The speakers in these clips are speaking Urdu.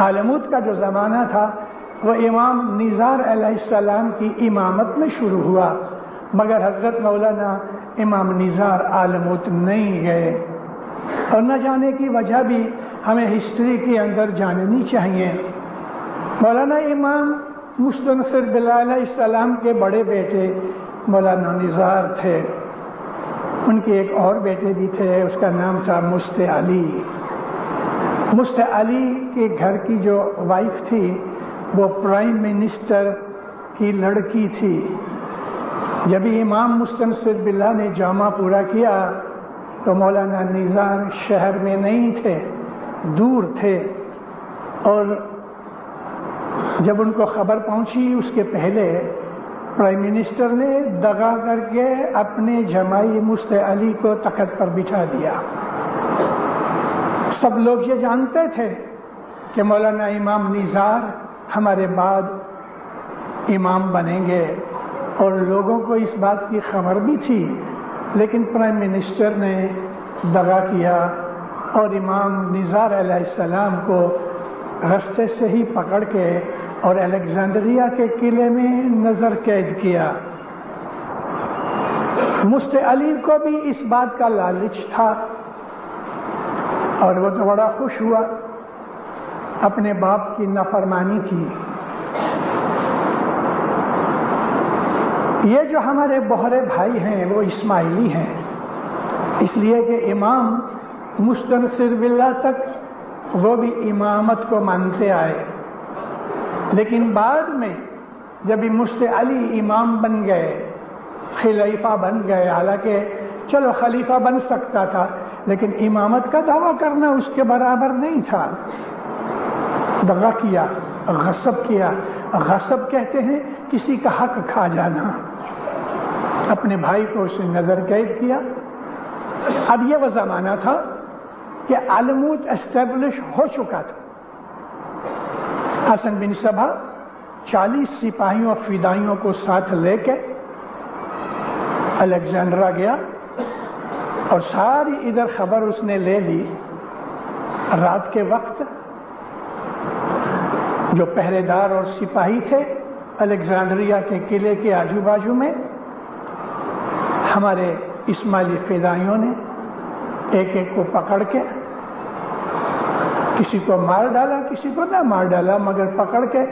علموت کا جو زمانہ تھا وہ امام نزار علیہ السلام کی امامت میں شروع ہوا، مگر حضرت مولانا امام نزار علموت نہیں گئے، اور نہ جانے کی وجہ بھی ہمیں ہسٹری کے اندر جاننی چاہیے۔ مولانا امام مستنصر باللہ علیہ السلام کے بڑے بیٹے مولانا نزار تھے، ان کے ایک اور بیٹے بھی تھے، اس کا نام تھا مست علی۔ مست علی کے گھر کی جو وائف تھی وہ پرائم منسٹر کی لڑکی تھی۔ جب امام مستنصر باللہ نے جامعہ پورا کیا تو مولانا نزار شہر میں نہیں تھے، دور تھے، اور جب ان کو خبر پہنچی اس کے پہلے پرائم منسٹر نے دغا کر کے اپنے جمائی مست علی کو تخت پر بٹھا دیا۔ سب لوگ یہ جانتے تھے کہ مولانا امام نزار ہمارے بعد امام بنیں گے، اور لوگوں کو اس بات کی خبر بھی تھی، لیکن پرائم منسٹر نے دغا کیا اور امام نزار علیہ السلام کو رستے سے ہی پکڑ کے اور الیگزینڈریا کے قلعے میں نظر قید کیا۔ مست علی کو بھی اس بات کا لالچ تھا، اور وہ تو بڑا خوش ہوا، اپنے باپ کی نافرمانی کی۔ یہ جو ہمارے بہرے بھائی ہیں وہ اسماعیلی ہیں، اس لیے کہ امام مستنصر باللہ تک وہ بھی امامت کو مانتے آئے، لیکن بعد میں جب مست علی امام بن گئے، خلیفہ بن گئے، حالانکہ چلو خلیفہ بن سکتا تھا لیکن امامت کا دعویٰ کرنا اس کے برابر نہیں تھا، دغا کیا، غصب کیا۔ غصب کہتے ہیں کسی کا حق کھا جانا۔ اپنے بھائی کو اس نے نظر قید کیا۔ اب یہ وہ زمانہ تھا کہ علموت اسٹیبلش ہو چکا تھا۔ حسن بن صبا 40 سپاہیوں فدائیوں کو ساتھ لے کے الیگزینڈرا گیا، اور ساری ادھر خبر اس نے لے لی۔ رات کے وقت جو پہرے دار اور سپاہی تھے الیگزینڈریا کے قلعے کے آجو باجو میں، ہمارے اسماعیلی فدائیوں نے ایک ایک کو پکڑ کے کسی کو مار ڈالا، کسی کو نہ مار ڈالا، مگر پکڑ کے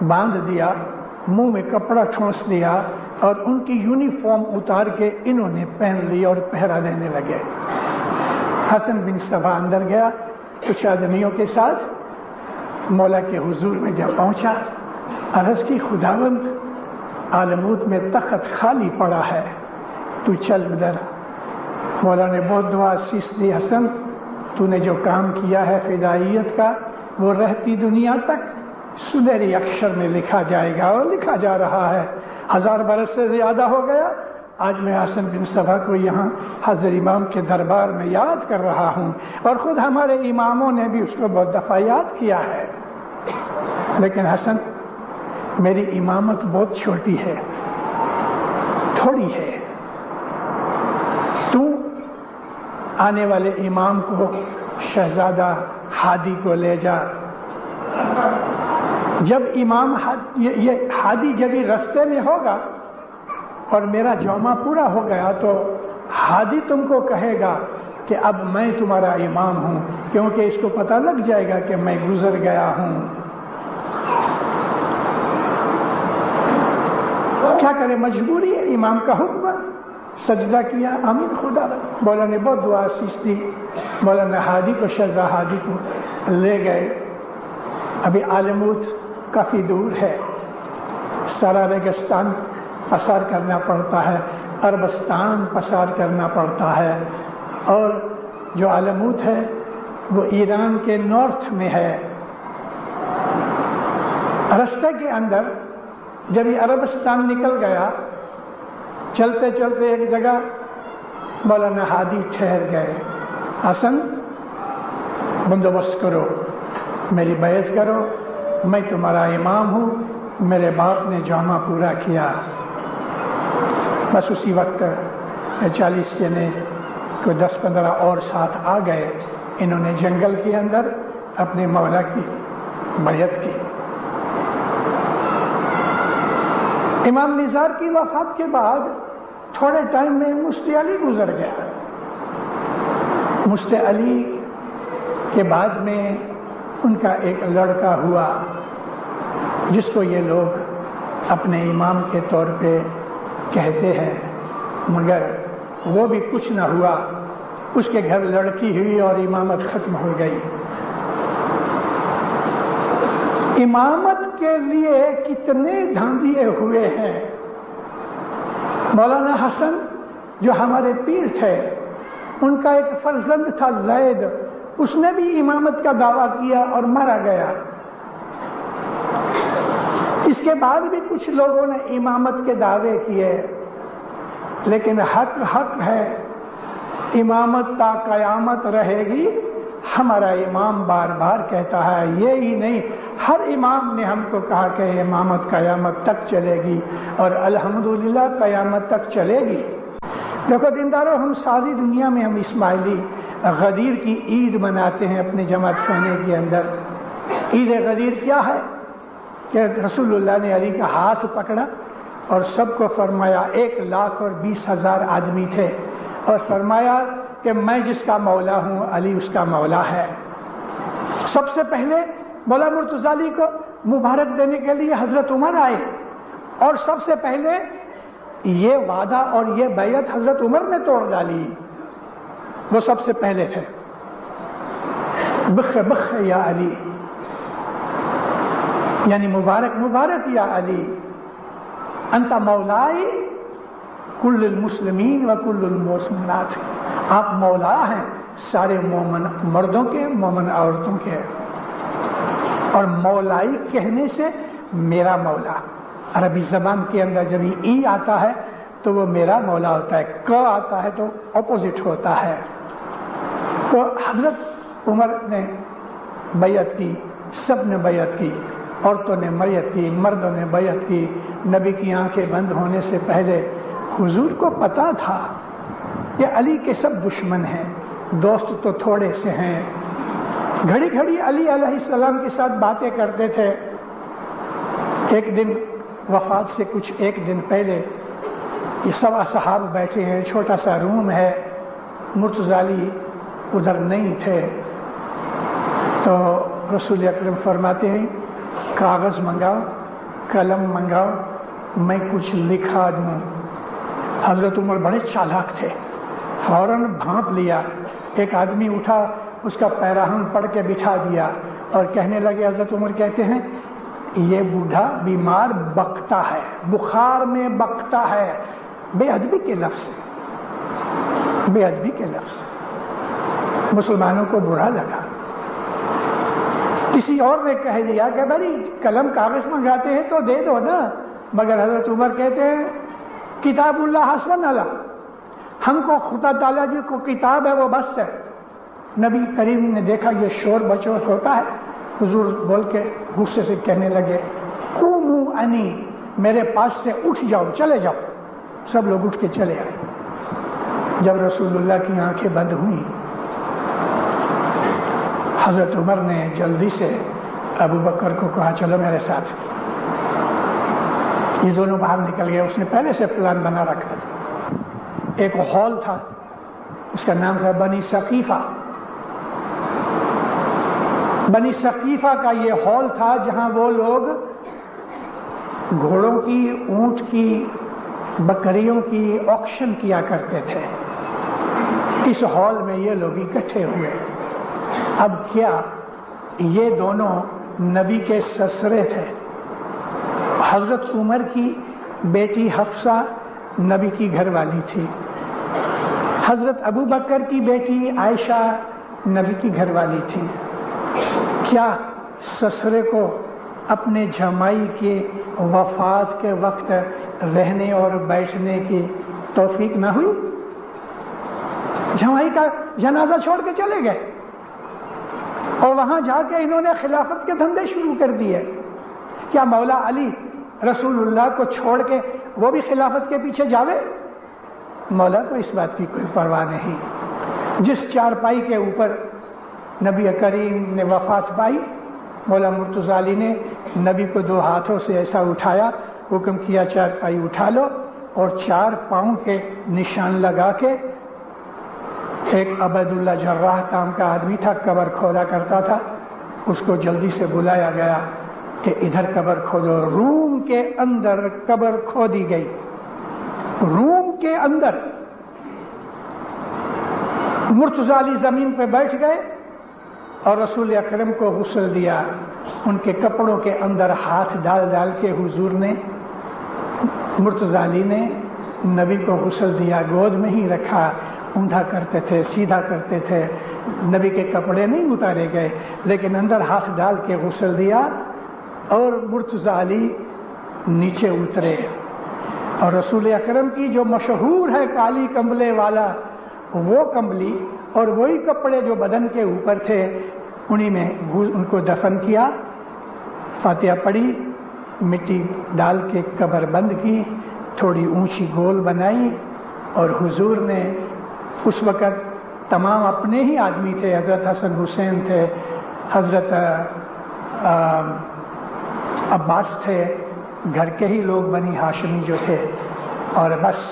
باندھ دیا، منہ میں کپڑا ٹھونس دیا، اور ان کی یونیفارم اتار کے انہوں نے پہن لی اور پہرا دینے لگے۔ حسن بن صبا اندر گیا کچھ آدمیوں کے ساتھ، مولا کے حضور میں جب پہنچا، عرض کی خداوند علموت میں تخت خالی پڑا ہے، تو چل ادھر۔ مولا نے بہت دعا عزیز دی، حسن تو نے جو کام کیا ہے فدائیت کا وہ رہتی دنیا تک سنہری اکشر میں لکھا جائے گا، اور لکھا جا رہا ہے۔ 1000 برس سے زیادہ ہو گیا، آج میں حسن بن صبا کو یہاں حضرت امام کے دربار میں یاد کر رہا ہوں، اور خود ہمارے اماموں نے بھی اس کو بہت دفعہ یاد کیا ہے۔ لیکن حسن میری امامت بہت چھوٹی ہے، تھوڑی ہے، تو آنے والے امام کو شہزادہ ہادی کو لے جا۔ جب امام یہ ہادی جب ہی رستے میں ہوگا اور میرا جامعہ پورا ہو گیا تو ہادی تم کو کہے گا کہ اب میں تمہارا امام ہوں، کیونکہ اس کو پتہ لگ جائے گا کہ میں گزر گیا ہوں۔ کیا کرے، مجبوری ہے، امام کا حکم۔ سجدہ کیا، آمین خدا۔ مولا نے بہت دعا عزیز دی، مولانا ہادی کو، شہزادہ ہادی کو لے گئے۔ ابھی علموت کافی دور ہے، سارا ریگستان پسار کرنا پڑتا ہے، عربستان پسار کرنا پڑتا ہے، اور جو علموت ہے وہ ایران کے نارتھ میں ہے۔ رستے کے اندر جب یہ عربستان نکل گیا، چلتے چلتے ایک جگہ مولانا ہادی ٹھہر گئے۔ حسن بندوبست کرو، میری بیعت کرو، میں تمہارا امام ہوں، میرے باپ نے جامعہ پورا کیا۔ بس اسی وقت 40 جنے کو 10-15 اور ساتھ آ گئے، انہوں نے جنگل کے اندر اپنے مولا کی بیعت کی۔ امام نزار کی وفات کے بعد تھوڑے ٹائم میں مفتی علی گزر گیا۔ مفتی علی کے بعد میں ان کا ایک لڑکا ہوا جس کو یہ لوگ اپنے امام کے طور پہ کہتے ہیں، مگر وہ بھی کچھ نہ ہوا، اس کے گھر لڑکی ہوئی اور امامت ختم ہو گئی۔ امامت کے لیے کتنے دھاندلیے ہوئے ہیں۔ مولانا حسن جو ہمارے پیر تھے، ان کا ایک فرزند تھا زید، اس نے بھی امامت کا دعویٰ کیا اور مارا گیا۔ اس کے بعد بھی کچھ لوگوں نے امامت کے دعوے کیے، لیکن حق حق ہے، امامت تا قیامت رہے گی۔ ہمارا امام بار بار کہتا ہے، یہ ہی نہیں، ہر امام نے ہم کو کہا کہ امامت قیامت تک چلے گی، اور الحمدللہ قیامت تک چلے گی۔ دیکھو دیندارو، ہم ساری دنیا میں ہم اسماعیلی غدیر کی عید مناتے ہیں اپنے جماعت خانے کے اندر۔ عید غدیر کیا ہے کہ رسول اللہ نے علی کا ہاتھ پکڑا اور سب کو فرمایا، 1,20,000 آدمی تھے، اور فرمایا کہ میں جس کا مولا ہوں علی اس کا مولا ہے۔ سب سے پہلے مولا مرتضی علی کو مبارک دینے کے لیے حضرت عمر آئے، اور سب سے پہلے یہ وعدہ اور یہ بیعت حضرت عمر نے توڑ ڈالی، وہ سب سے پہلے تھے۔ بخ بخ یا علی، یعنی مبارک مبارک یا علی، انت مولائی کل المسلمین و کل المسلمات، آپ مولا ہیں سارے مومن مردوں کے، مومن عورتوں کے۔ اور مولائی کہنے سے میرا مولا، عربی زبان کے اندر جب ای آتا ہے تو وہ میرا مولا ہوتا ہے، ک آتا ہے تو اپوزٹ ہوتا ہے۔ تو حضرت عمر نے بیعت کی، سب نے بیعت کی، عورتوں نے بیعت کی، مردوں نے بیعت کی۔ نبی کی آنکھیں بند ہونے سے پہلے حضور کو پتا تھا کہ علی کے سب دشمن ہیں، دوست تو تھوڑے سے ہیں۔ گھڑی گھڑی علی علیہ السلام کے ساتھ باتیں کرتے تھے۔ ایک دن وفات سے کچھ ایک دن پہلے یہ سب اصحاب بیٹھے ہیں، چھوٹا سا روم ہے، مرتضی علی ادھر نہیں تھے، تو رسول اکرم فرماتے ہیں کاغذ منگاؤ، قلم منگاؤ، میں کچھ لکھا دوں۔ حضرت عمر بڑے چالاک تھے، فوراً بھانپ لیا۔ ایک آدمی اٹھا، اس کا پیراہن پڑھ کے بٹھا دیا اور کہنے لگے، حضرت عمر کہتے ہیں یہ بوڑھا بیمار بکتا ہے، بخار میں بکتا ہے۔ بے ادبی کے لفظ، بے ادبی کے لفظ مسلمانوں کو برا لگا۔ کسی اور نے کہہ دیا کہ بھائی قلم کاغذ منگاتے ہیں تو دے دو نا، مگر حضرت عمر کہتے ہیں کتاب اللہ حسبنا اللہ، ہم کو خدا تعالیٰ جی کو کتاب ہے وہ بس ہے۔ نبی کریم نے دیکھا یہ شور بچور ہوتا ہے، حضور بول کے غصے سے کہنے لگے قوموا عنی، میرے پاس سے اٹھ جاؤ، چلے جاؤ۔ سب لوگ اٹھ کے چلے آئے۔ جب رسول اللہ کی آنکھیں بند ہوئیں، حضرت عمر نے جلدی سے ابو بکر کو کہا چلو میرے ساتھ۔ یہ دونوں باہر نکل گئے، اس نے پہلے سے پلان بنا رکھا تھا۔ ایک ہال تھا، اس کا نام تھا بنی ثقیفہ۔ بنی ثقیفہ کا یہ ہال تھا جہاں وہ لوگ گھوڑوں کی، اونٹ کی، بکریوں کی آکشن کیا کرتے تھے۔ اس ہال میں یہ لوگ اکٹھے ہوئے۔ اب کیا، یہ دونوں نبی کے سسرے تھے۔ حضرت عمر کی بیٹی حفصہ نبی کی گھر والی تھی، حضرت ابو بکر کی بیٹی عائشہ نبی کی گھر والی تھی۔ کیا سسرے کو اپنے جمائی کے وفات کے وقت رہنے اور بیٹھنے کی توفیق نہ ہوئی؟ جمائی کا جنازہ چھوڑ کے چلے گئے اور وہاں جا کے انہوں نے خلافت کے دھندے شروع کر دیے۔ کیا مولا علی رسول اللہ کو چھوڑ کے وہ بھی خلافت کے پیچھے جاوے؟ مولا کو اس بات کی کوئی پرواہ نہیں۔ جس چارپائی کے اوپر نبی کریم نے وفات پائی مولا مرتضی علی نے نبی کو 2 ہاتھوں سے ایسا اٹھایا، حکم کیا 4 پائی اٹھا لو، اور 4 پاؤں کے نشان لگا کے، ایک عبید اللہ جراح نام کا آدمی تھا، قبر کھودا کرتا تھا، اس کو جلدی سے بلایا گیا کہ ادھر قبر کھودو۔ روم کے اندر قبر کھودی گئی، روم کے اندر۔ مرتضی علی زمین پہ بیٹھ گئے اور رسول اکرم کو غسل دیا۔ ان کے کپڑوں کے اندر ہاتھ ڈال ڈال کے حضور نے، مرتضی علی نے نبی کو غسل دیا، گود میں ہی رکھا، اوندا کرتے تھے، سیدھا کرتے تھے، نبی کے کپڑے نہیں اتارے گئے، لیکن اندر ہاتھ ڈال کے غسل دیا، اور مرتضی علی نیچے اترے، اور رسول اکرم کی جو مشہور ہے کالی کمبلے والا وہ کمبلی اور وہی کپڑے جو بدن کے اوپر تھے، انہی میں ان کو دفن کیا، فاتحہ پڑھی، مٹی ڈال کے قبر بند کی، تھوڑی اونچی گول بنائی، اور حضور نے اس وقت تمام اپنے ہی آدمی تھے، حضرت حسن حسین تھے، حضرت عباس تھے، گھر کے ہی لوگ بنی ہاشمی جو تھے، اور بس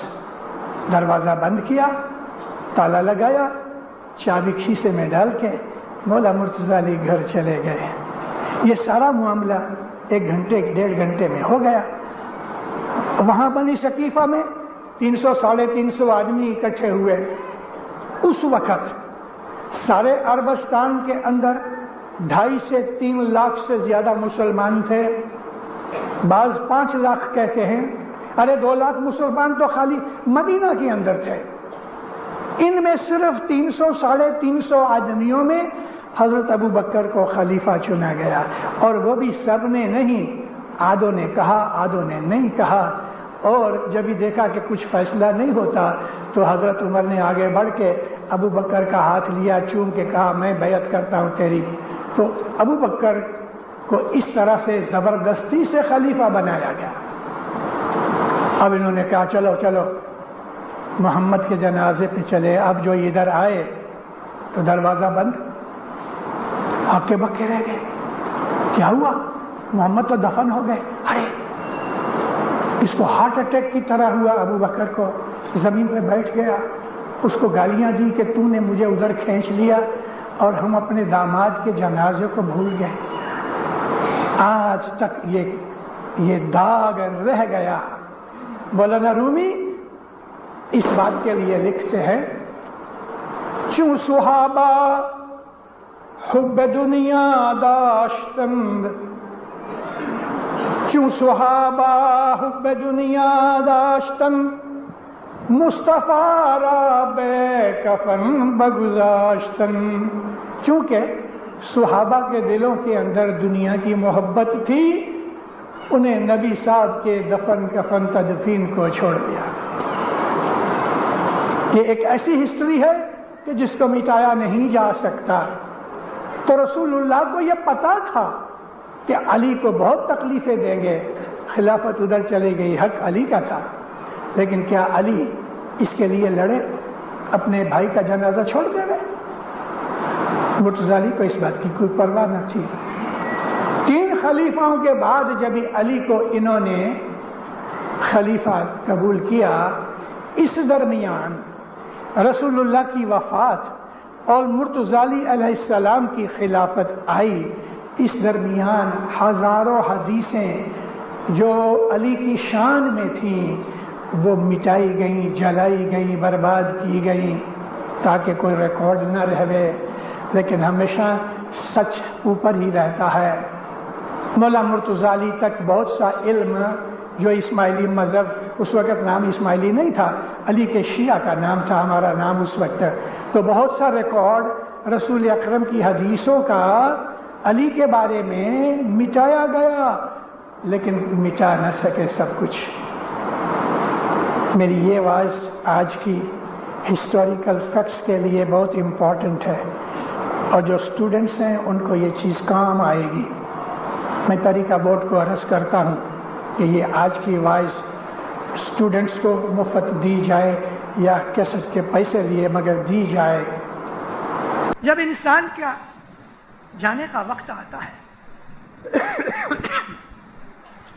دروازہ بند کیا، تالا لگایا، چابی کھیسے میں ڈال کے مولا مرتضی علی گھر چلے گئے۔ یہ سارا معاملہ 1 گھنٹے 1.5 گھنٹے میں ہو گیا۔ وہاں بنی ثقیفہ میں 300 ساڑھے 300 آدمی اکٹھے ہوئے۔ اس وقت سارے عربستان کے اندر 2.5 سے 3 لاکھ سے زیادہ مسلمان تھے، بعض 5 لاکھ کہتے ہیں، 2 لاکھ مسلمان تو خالی مدینہ کے اندر تھے۔ ان میں صرف 300 ساڑھے 300 آدمیوں میں حضرت ابو بکر کو خلیفہ چنا گیا، اور وہ بھی سب نے نہیں، آدھوں نے کہا، آدھوں نے نہیں کہا، اور جب ہی دیکھا کہ کچھ فیصلہ نہیں ہوتا تو حضرت عمر نے آگے بڑھ کے ابو بکر کا ہاتھ لیا، چوم کے کہا میں بیعت کرتا ہوں تیری۔ تو ابو بکر کو اس طرح سے زبردستی سے خلیفہ بنایا گیا۔ اب انہوں نے کہا چلو چلو محمد کے جنازے پہ چلے۔ اب جو ادھر آئے تو دروازہ بند، ہکے بکے رہ گئے، کیا ہوا؟ محمد تو دفن ہو گئے۔ ارے اس کو ہارٹ اٹیک کی طرح ہوا، ابو بکر کو زمین پہ بیٹھ گیا، اس کو گالیاں دی کہ تو نے مجھے ادھر کھینچ لیا اور ہم اپنے داماد کے جنازے کو بھول گئے۔ آج تک یہ داغ رہ گیا۔ مولانا رومی اس بات کے لیے لکھتے ہیں، چوں صحابہ حب دنیا داشتند، چوں صحابہ حب دنیا داشتند، مصطفیٰ را بے کفن بگذاشتند۔ چونکہ صحابہ کے دلوں کے اندر دنیا کی محبت تھی، انہیں نبی صاحب کے دفن کفن تدفین کو چھوڑ دیا۔ یہ ایک ایسی ہسٹری ہے کہ جس کو مٹایا نہیں جا سکتا۔ تو رسول اللہ کو یہ پتا تھا کہ علی کو بہت تکلیفیں دیں گے، خلافت ادھر چلی گئی، حق علی کا تھا، لیکن کیا علی اس کے لیے لڑے، اپنے بھائی کا جنازہ چھوڑ دے گئے؟ مرتضی علی کو اس بات کی کوئی پرواہ نہ تھی۔ 3 خلیفاؤں کے بعد جب علی کو انہوں نے خلیفہ قبول کیا، اس درمیان رسول اللہ کی وفات اور مرتضی علی علیہ السلام کی خلافت آئی۔ اس درمیان ہزاروں حدیثیں جو علی کی شان میں تھیں وہ مٹائی گئیں، جلائی گئیں، برباد کی گئیں تاکہ کوئی ریکارڈ نہ رہے، لیکن ہمیشہ سچ اوپر ہی رہتا ہے۔ مولا مرتضی علی تک بہت سا علم جو اسماعیلی مذہب، اس وقت نام اسماعیلی نہیں تھا، علی کے شیعہ کا نام تھا ہمارا نام اس وقت، تو بہت سا ریکارڈ رسول اکرم کی حدیثوں کا علی کے بارے میں مٹایا گیا، لیکن مٹا نہ سکے سب کچھ۔ میری یہ آواز آج کی ہسٹوریکل فیکٹس کے لیے بہت امپورٹنٹ ہے، اور جو اسٹوڈنٹس ہیں ان کو یہ چیز کام آئے گی۔ میں طریقہ بورڈ کو عرض کرتا ہوں کہ یہ آج کی وائس اسٹوڈنٹس کو مفت دی جائے یا کیسٹ کے پیسے لیے مگر دی جائے۔ جب انسان کا جانے کا وقت آتا ہے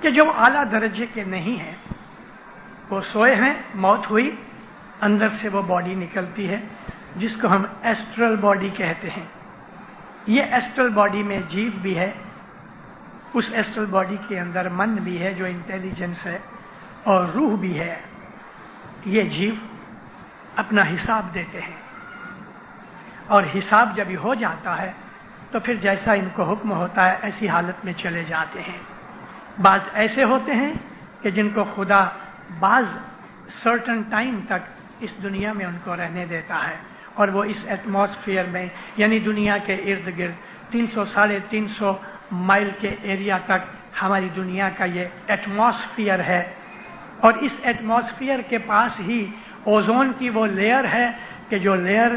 کہ جو اعلیٰ درجے کے نہیں ہیں وہ سوئے ہیں، موت ہوئی، اندر سے وہ باڈی نکلتی ہے جس کو ہم ایسٹرل باڈی کہتے ہیں. یہ ایسٹرل باڈی میں جیو بھی ہے، اس ایسٹرل باڈی کے اندر من بھی ہے جو انٹیلیجنس ہے، اور روح بھی ہے. یہ جیو اپنا حساب دیتے ہیں، اور حساب جب ہو جاتا ہے تو پھر جیسا ان کو حکم ہوتا ہے ایسی حالت میں چلے جاتے ہیں. بعض ایسے ہوتے ہیں کہ جن کو خدا بعض سرٹن ٹائم تک اس دنیا میں ان کو رہنے دیتا ہے، اور وہ اس ایٹماسفیئر میں، یعنی دنیا کے ارد گرد 300-350 مائل کے ایریا تک ہماری دنیا کا یہ ایٹماسفیئر ہے، اور اس ایٹماسفیئر کے پاس ہی اوزون کی وہ لیئر ہے کہ جو لیئر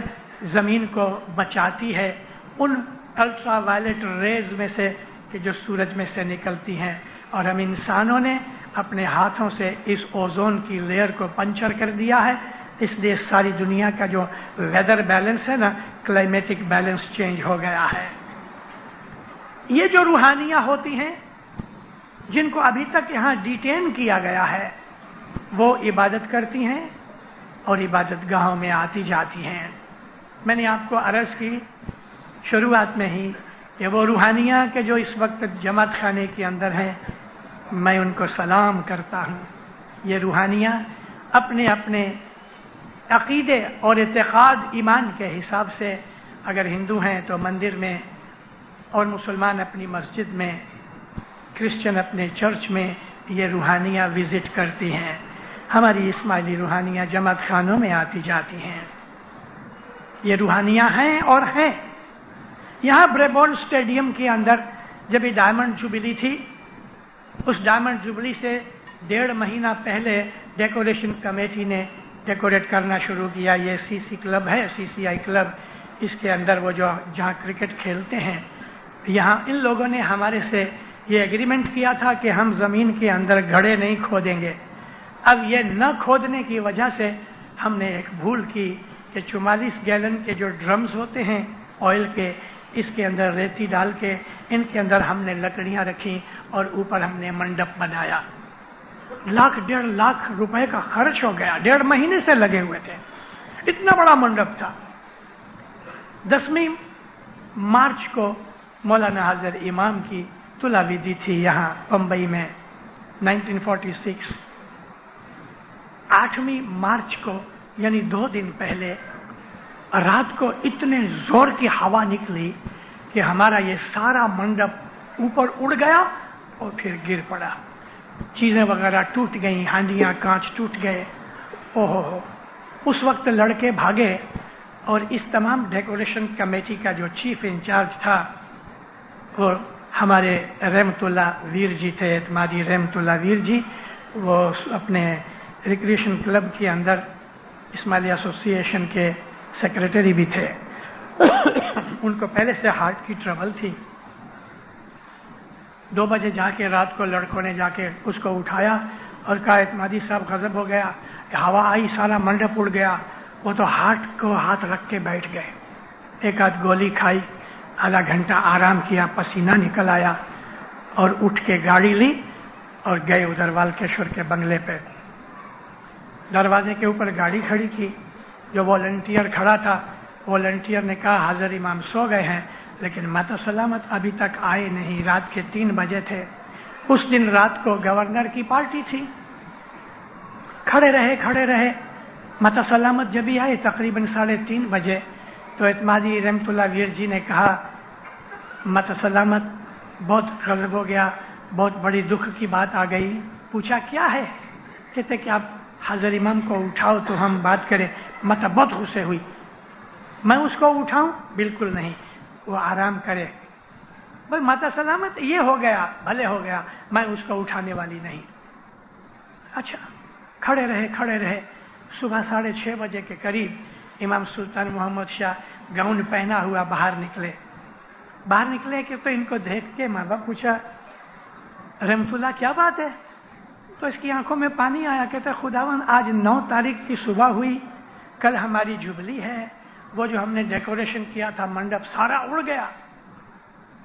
زمین کو بچاتی ہے ان الٹرا وائلٹ ریز میں سے کہ جو سورج میں سے نکلتی ہیں، اور ہم انسانوں نے اپنے ہاتھوں سے اس اوزون کی لیئر کو پنچر کر دیا ہے. اس لیے ساری دنیا کا جو ویدر بیلنس ہے نا، کلائمیٹک بیلنس چینج ہو گیا ہے. یہ جو روحانیاں ہوتی ہیں جن کو ابھی تک یہاں ڈیٹین کیا گیا ہے وہ عبادت کرتی ہیں اور عبادت گاہوں میں آتی جاتی ہیں. میں نے آپ کو عرض کی شروعات میں ہی کہ وہ روحانیاں کہ جو اس وقت جماعت خانے کے اندر ہیں میں ان کو سلام کرتا ہوں. یہ روحانیاں اپنے اپنے عقیدے اور اعتقاد ایمان کے حساب سے، اگر ہندو ہیں تو مندر میں، اور مسلمان اپنی مسجد میں، کرسچن اپنے چرچ میں یہ روحانیاں وزٹ کرتی ہیں. ہماری اسماعیلی روحانیاں جماعت خانوں میں آتی جاتی ہیں. یہ روحانیاں ہیں اور ہیں. یہاں بریبورن اسٹیڈیم کے اندر جب یہ ڈائمنڈ جوبلی تھی، اس ڈائمنڈ جوبلی سے 1.5 مہینہ پہلے ڈیکوریشن کمیٹی نے ڈیکوریٹ کرنا شروع کیا. یہ سی سی کلب ہے، سی سی آئی کلب، اس کے اندر وہ جو جہاں کرکٹ کھیلتے ہیں، یہاں ان لوگوں نے ہمارے سے یہ ایگریمنٹ کیا تھا کہ ہم زمین کے اندر گڑھے نہیں کھودیں گے. اب یہ نہ کھودنے کی وجہ سے ہم نے ایک بھول کی کہ 44 گیلن کے جو ڈرمز ہوتے ہیں آئل کے، اس کے اندر ریتی ڈال کے ان کے اندر ہم نے لکڑیاں رکھی اور اوپر ہم نے منڈپ بنایا. 1.5 لاکھ روپے کا خرچ ہو گیا، 1.5 مہینے سے لگے ہوئے تھے. اتنا بڑا منڈپ تھا. 10 مارچ کو مولانا حضرت امام کی طلع ودی تھی یہاں بمبئی میں 1946. 8 مارچ کو یعنی 2 دن پہلے رات کو اتنے زور کی ہوا نکلی کہ ہمارا یہ سارا منڈپ اوپر اڑ گیا اور پھر گر پڑا. چیزیں وغیرہ ٹوٹ گئیں، ہانڈیاں کانچ ٹوٹ گئے. اوہو، اس وقت لڑکے بھاگے، اور اس تمام ڈیکوریشن کمیٹی کا جو چیف انچارج تھا وہ ہمارے رحمت اللہ ویر جی تھے، اعتمادی رحمت اللہ ویر جی. وہ اپنے ریکریشن کلب کے اندر اسماعیلی ایسوسی ایشن کے سیکرٹری بھی تھے. ان کو پہلے سے ہارٹ کی ٹربل تھی. 2 بجے جا کے رات کو لڑکوں نے جا کے اس کو اٹھایا اور کہا اعتمادی صاحب غضب ہو گیا، ہوا آئی سارا منڈپ اڑ گیا. وہ تو ہارٹ کو ہاتھ رکھ کے بیٹھ گئے. 1 آدھ گولی کھائی، آدھا گھنٹہ آرام کیا، پسینہ نکل آیا، اور اٹھ کے گاڑی لی اور گئے ادھر والکیشور کے بنگلے پہ. دروازے کے اوپر گاڑی کھڑی کی. جو والنٹیئر کھڑا تھا، والنٹیئر نے کہا حضرت امام سو گئے ہیں لیکن ماتا سلامت ابھی تک آئے نہیں. رات کے 3 بجے تھے. اس دن رات کو گورنر کی پارٹی تھی. کھڑے رہے. ماتا سلامت جب ہی آئے تقریباً 3:30 بجے تو اعتمادی رحمت اللہ ویر جی نے کہا ماتا سلامت بہت غضب ہو گیا، بہت بڑی دکھ کی بات آ گئی. پوچھا کیا ہے؟ کہتے کہ آپ حضرت امام کو اٹھاؤ تو ہم بات کریں. ماتا بہت غصے ہوئی. میں اس کو اٹھاؤں؟ بالکل نہیں، وہ آرام کرے. بھائی ماتا سلامت یہ ہو گیا، بھلے ہو گیا، میں اس کو اٹھانے والی نہیں. اچھا، کھڑے رہے. صبح 6:30 بجے کے قریب امام سلطان محمد شاہ گاؤن پہنا ہوا باہر نکلے کہ تو ان کو دیکھ کے ماں باپ پوچھا رحمت اللہ کیا بات ہے؟ تو اس کی آنکھوں میں پانی آیا. کہتا خداوند آج 9 تاریخ کی صبح ہوئی، کل ہماری جبلی ہے، وہ جو ہم نے ڈیکوریشن کیا تھا منڈپ سارا اڑ گیا.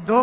2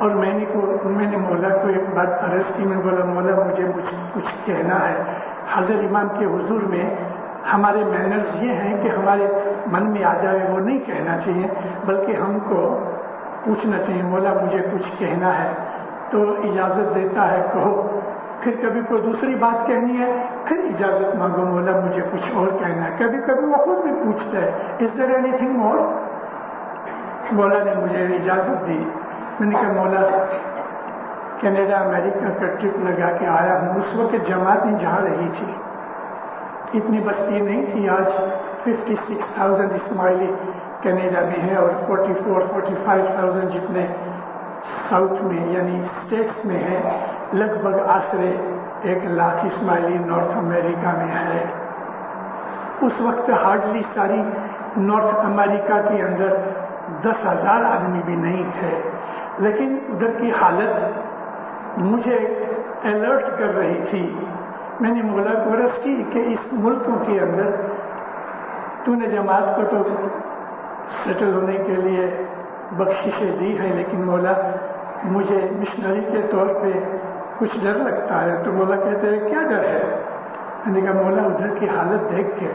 اور میں نے مولا کو ایک بات عرض کی. میں بولا مولا مجھے کچھ کہنا ہے. حضرت امام کے حضور میں ہمارے مینرز یہ ہیں کہ ہمارے من میں آ جائے وہ نہیں کہنا چاہیے بلکہ ہم کو پوچھنا چاہیے مولا مجھے کچھ کہنا ہے تو اجازت دیتا ہے کہو. پھر کبھی کوئی دوسری بات کہنی ہے پھر اجازت مانگو مولا مجھے کچھ اور کہنا ہے. کبھی کبھی وہ خود بھی پوچھتا ہے از دیر اینی تھنگ مور. مولا نے مجھے اجازت دی. میں نے کہا مولا کینیڈا امریکہ کا ٹرپ لگا کے آیا ہوں. اس وقت جماعتیں جا رہی تھی, اتنی بستی نہیں تھی. آج 56,000 اسماعیلی کینیڈا میں ہے اور 45,000 جتنے ساؤتھ میں یعنی اسٹیٹس میں ہے. لگ بھگ آسرے 100,000 اسماعیلی نارتھ امریکہ میں ہے. اس وقت ہارڈلی ساری نارتھ امریکہ کے اندر 10,000 آدمی بھی نہیں تھے. لیکن ادھر کی حالت مجھے الرٹ کر رہی تھی. میں نے مولا کو عرض کی کہ اس ملکوں کے اندر تو نے جماعت کو تو سیٹل ہونے کے لیے بخششیں دی ہیں لیکن مولا مجھے مشنری کے طور پہ کچھ ڈر لگتا ہے. تو مولا کہتے ہیں کیا ڈر ہے؟ میں نے کہا مولا ادھر کی حالت دیکھ کے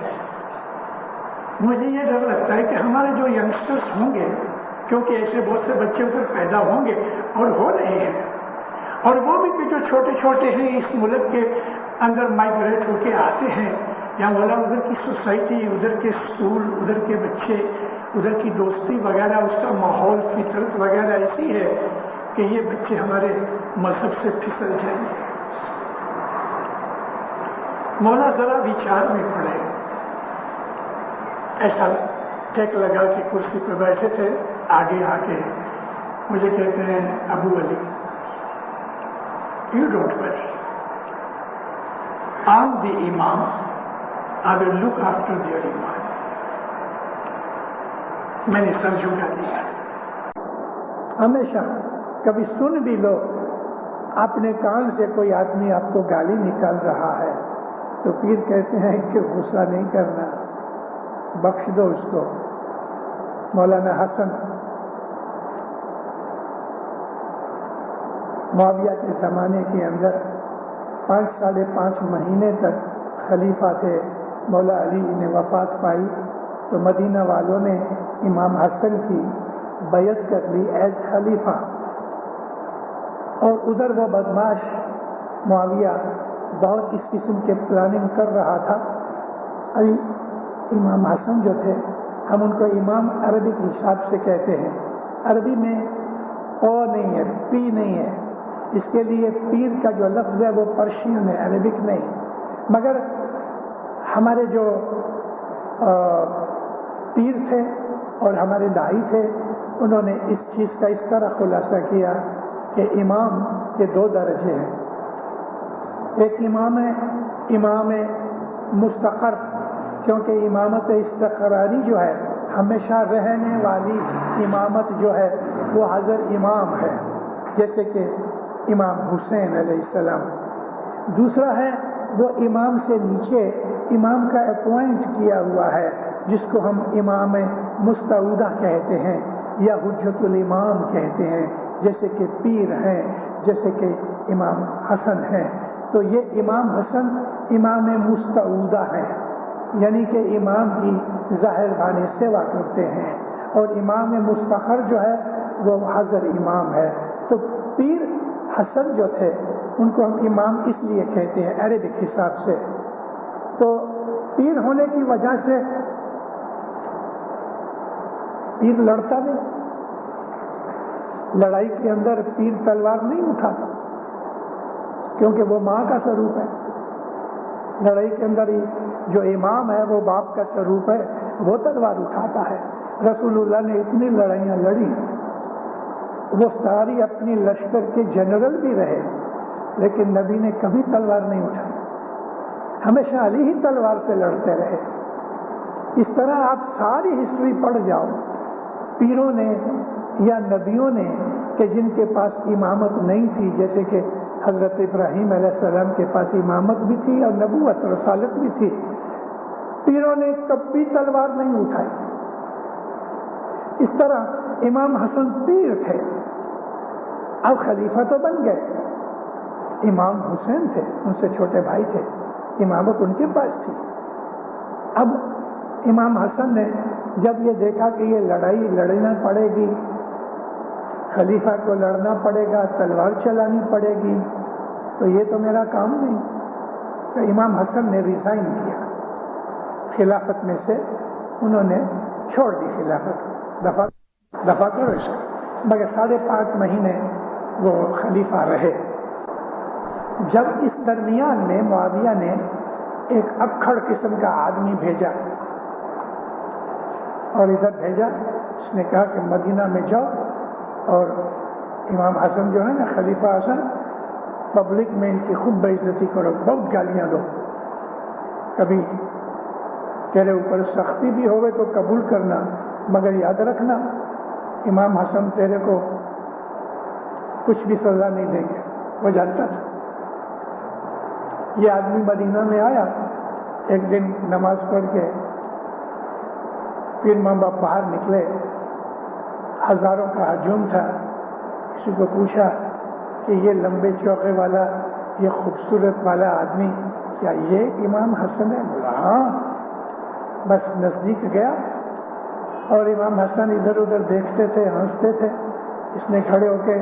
مجھے یہ ڈر لگتا ہے کہ ہمارے جو ینگسٹرز ہوں گے کیونکہ ایسے بہت سے بچے ادھر پیدا ہوں گے اور ہو رہے ہیں اور وہ بھی کہ جو چھوٹے چھوٹے ہیں اس ملک کے اندر مائگریٹ ہو کے آتے ہیں یا مولا ادھر کی سوسائٹی ادھر کے اسکول ادھر کے بچے ادھر کی دوستی وغیرہ اس کا ماحول فطرت وغیرہ ایسی ہے کہ یہ بچے ہمارے مذہب سے پھسل جائیں گے. مولا ذرا وچار میں پڑے. ایسا ٹیک لگا کے کرسی پہ بیٹھے تھے. آگے آ کے مجھے کہتے ہیں ابو علی you don't worry I am دی امام آئی ول لک آفٹر دیئر ایمان. میں نے سر جھکا دیا. ہمیشہ کبھی سن بھی لو اپنے کان سے کوئی آدمی آپ کو گالی نکال رہا ہے تو پیر کہتے ہیں کہ غصہ نہیں کرنا, بخش دو اس کو. مولانا حسن معاویہ کے زمانے کے اندر 5.5 مہینے تک خلیفہ تھے. مولا علی نے وفات پائی تو مدینہ والوں نے امام حسن کی بیعت کر لی ایز خلیفہ. اور ادھر وہ بدماش معاویہ بہت اس قسم کے پلاننگ کر رہا تھا. ابھی امام حسن جو تھے ہم ان کو امام عربی کے حساب سے کہتے ہیں. عربی میں او نہیں ہے, پی نہیں ہے. اس کے لیے پیر کا جو لفظ ہے وہ پرشین ہے, عربک نہیں. مگر ہمارے جو پیر تھے اور ہمارے دائی تھے انہوں نے اس چیز کا اس طرح خلاصہ کیا کہ امام کے 2 درجے ہیں. ایک امام ہے امام مستقر, کیونکہ امامت استقراری جو ہے ہمیشہ رہنے والی امامت جو ہے وہ حضرت امام ہے, جیسے کہ امام حسین علیہ السلام. دوسرا ہے وہ امام سے نیچے امام کا اپوائنٹ کیا ہوا ہے جس کو ہم امام مستعودہ کہتے ہیں یا حجت الامام کہتے ہیں, جیسے کہ پیر ہیں, جیسے کہ امام حسن ہیں. تو یہ امام حسن امام مستعودہ ہیں, یعنی کہ امام کی ظاہر بانے سیوا کرتے ہیں, اور امام مستقر جو ہے وہ حضرت امام ہے. تو پیر حسن جو تھے ان کو ہم امام اس لیے کہتے ہیں عربک حساب سے. تو پیر ہونے کی وجہ سے پیر لڑتا نہیں. لڑائی کے اندر پیر تلوار نہیں اٹھاتا کیونکہ وہ ماں کا سوروپ ہے. لڑائی کے اندر جو امام ہے وہ باپ کا سوروپ ہے, وہ تلوار اٹھاتا ہے. رسول اللہ نے اتنی لڑائیاں لڑی, وہ ساری اپنی لشکر کے جنرل بھی رہے, لیکن نبی نے کبھی تلوار نہیں اٹھائی, ہمیشہ علی ہی تلوار سے لڑتے رہے. اس طرح آپ ساری ہسٹری پڑھ جاؤ, پیروں نے یا نبیوں نے کہ جن کے پاس امامت نہیں تھی, جیسے کہ حضرت ابراہیم علیہ السلام کے پاس امامت بھی تھی اور نبوت رسالت بھی تھی, پیروں نے کبھی تلوار نہیں اٹھائی. اس طرح امام حسن پیر تھے. اب خلیفہ تو بن گئے، امام حسین تھے، ان سے چھوٹے بھائی تھے، امامت ان کے پاس تھی۔ اب امام حسن نے جب یہ دیکھا کہ یہ لڑائی لڑنا پڑے گی، خلیفہ کو لڑنا پڑے گا، تلوار چلانی پڑے گی، تو یہ تو میرا کام نہیں، تو امام حسن نے ریزائن کیا خلافت میں سے، انہوں نے چھوڑ دی خلافت، دفاع کرو اس کو، مگر 5.5 مہینے وہ خلیفہ رہے۔ جب اس درمیان میں معاویہ نے ایک اکھڑ قسم کا آدمی بھیجا اور ادھر بھیجا، اس نے کہا کہ مدینہ میں جاؤ اور امام حسن جو ہے نا، خلیفہ حسن، پبلک میں ان کی خوب بے عزتی کرو، بہت گالیاں دو، کبھی تیرے اوپر سختی بھی ہوگی تو قبول کرنا، مگر یاد رکھنا امام حسن تیرے کو کچھ بھی سزا نہیں دیں گے۔ وہ جانتا تھا۔ یہ آدمی مدینہ میں آیا، ایک دن نماز پڑھ کے پھر ماں باپ باہر نکلے، ہزاروں کا ہجوم تھا، کسی کو پوچھا کہ یہ لمبے چوکے والا، یہ خوبصورت والا آدمی کیا یہ امام حسن ہے؟ بولا ہاں۔ بس نزدیک گیا اور امام حسن ادھر ادھر دیکھتے تھے، ہنستے تھے۔ اس نے کھڑے ہو کے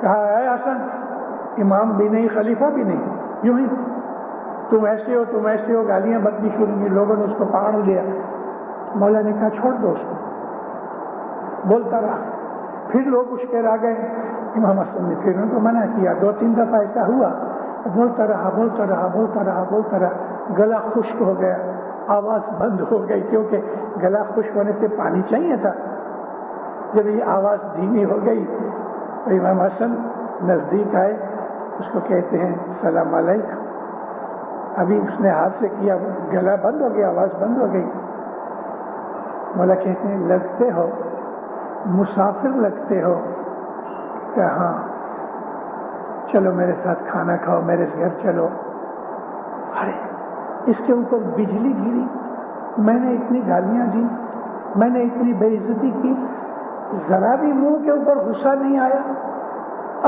کہا، اے حسن، امام بھی نہیں خلیفہ بھی نہیں، یوں ہی تم ایسے ہو تم ایسے ہو، گالیاں بدنی شروع کی، لوگوں نے اس کو پکڑ لیا۔ مولا نے کہا چھوڑ دو اس کو، بولتا رہا۔ پھر لوگ اس کے آ گئے، امام حسن نے پھر ان کو منع کیا، 2-3 دفعہ ایسا ہوا، بولتا رہا، گلا خشک ہو گیا، آواز بند ہو گئی، کیونکہ گلا خشک ہونے سے پانی چاہیے تھا۔ جب یہ آواز دھیمی ہو گئی تو امام حسن نزدیک آئے، اس کو کہتے ہیں السلام علیکم۔ ابھی اس نے ہاتھ سے کیا، گلا بند ہو گیا، آواز بند ہو گئی۔ مولا کہتے ہیں لگتے ہو مسافر لگتے ہو، کہ ہاں چلو میرے ساتھ کھانا کھاؤ، میرے گھر چلو۔ ارے اس کے اوپر بجلی گری، میں نے اتنی گالیاں دی، میں نے اتنی بے عزتی کی، ذرا بھی منہ کے اوپر غصہ نہیں آیا،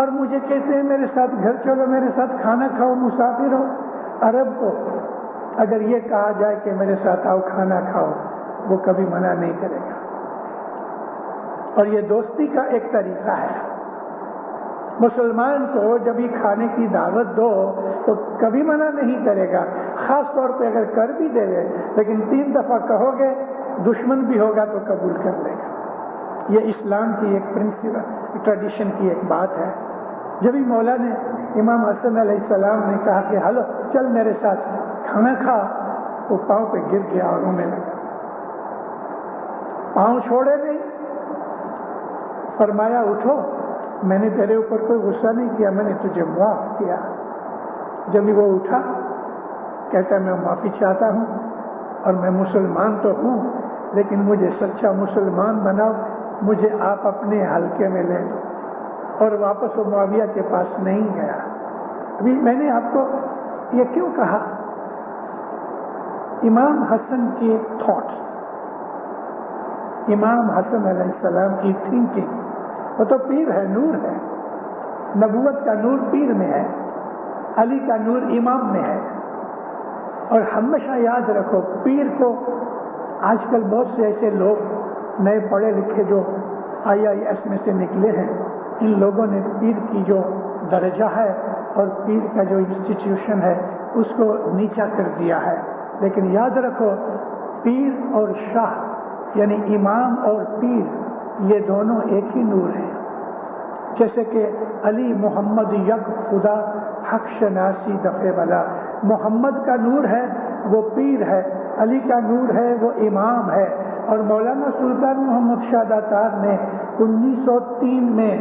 اور مجھے کہتے ہیں میرے ساتھ گھر چلو، میرے ساتھ کھانا کھاؤ، مسافر ہو۔ عرب کو اگر یہ کہا جائے کہ میرے ساتھ آؤ کھانا کھاؤ، وہ کبھی منع نہیں کرے گا، اور یہ دوستی کا ایک طریقہ ہے۔ مسلمان کو جب ہی کھانے کی دعوت دو تو کبھی منع نہیں کرے گا، خاص طور پہ اگر کر بھی دے گے، لیکن 3 دفعہ کہو گے، دشمن بھی ہوگا تو قبول کر لے گا۔ یہ اسلام کی ایک پرنسپل، ٹریڈیشن کی ایک بات ہے۔ جب ہی مولا نے امام حسن علیہ السلام نے کہا کہ ہلو چل میرے ساتھ کھانا کھا، وہ پاؤں پہ گر گیا اور رونے لگا، پاؤں چھوڑے نہیں۔ فرمایا اٹھو، میں نے تیرے اوپر کوئی غصہ نہیں کیا، میں نے تجھے معاف کیا۔ جب وہ اٹھا، کہتا میں معافی چاہتا ہوں، اور میں مسلمان تو ہوں لیکن مجھے سچا مسلمان بناؤ، مجھے آپ اپنے حلقے میں لے لو، اور واپس وہ معاویہ کے پاس نہیں گیا۔ ابھی میں نے آپ کو یہ کیوں کہا؟ امام حسن کے تھاٹس، امام حسن علیہ السلام کی تھنکنگ، وہ تو پیر ہے، نور ہے، نبوت کا نور پیر میں ہے، علی کا نور امام میں ہے۔ اور ہمیشہ یاد رکھو، پیر کو آج کل بہت سے ایسے لوگ نئے پڑھے لکھے جو IIS میں سے نکلے ہیں، ان لوگوں نے پیر کی جو درجہ ہے اور پیر کا جو انسٹیٹیوشن ہے اس کو نیچا کر دیا ہے۔ لیکن یاد رکھو، پیر اور شاہ یعنی امام اور پیر یہ دونوں ایک ہی نور ہیں۔ جیسے کہ علی محمد یک خدا حق شناسی دفع بلا، محمد کا نور ہے وہ پیر ہے، علی کا نور ہے وہ امام ہے۔ اور مولانا سلطان محمد شاہ داتار نے 1903 میں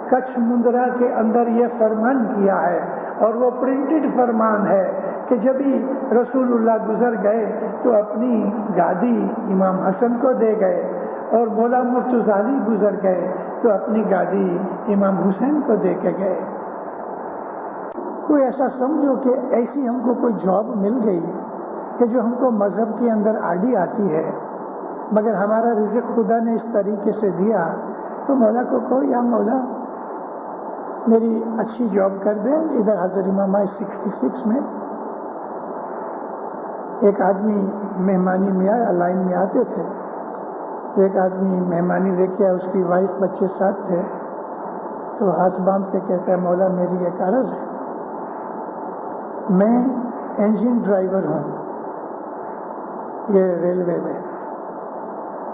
کچھ مندرا کے اندر یہ فرمان کیا ہے، اور وہ پرنٹڈ فرمان ہے کہ جب ہی رسول اللہ گزر گئے تو اپنی گادی امام حسن کو دے گئے، اور مولا مرتضی گزر گئے تو اپنی گادی امام حسین کو دے کے گئے۔ کوئی ایسا سمجھو کہ ایسی ہم کو کوئی جاب مل گئی کہ جو ہم کو مذہب کے اندر آڑی آتی ہے، مگر ہمارا رزق خدا نے اس طریقے سے دیا، تو مولا کو کہو یا مولا میری اچھی جاب کر دیں. ادھر حضرت امام 66 میں ایک آدمی مہمانی میں آیا, لائن میں آتے تھے. ایک آدمی مہمانی لے کے آیا, اس کی وائف بچے ساتھ تھے. تو ہاتھ باندھ کے کہتا ہے, مولا میری ایک عرض ہے, میں انجن ڈرائیور ہوں یہ ریلوے میں.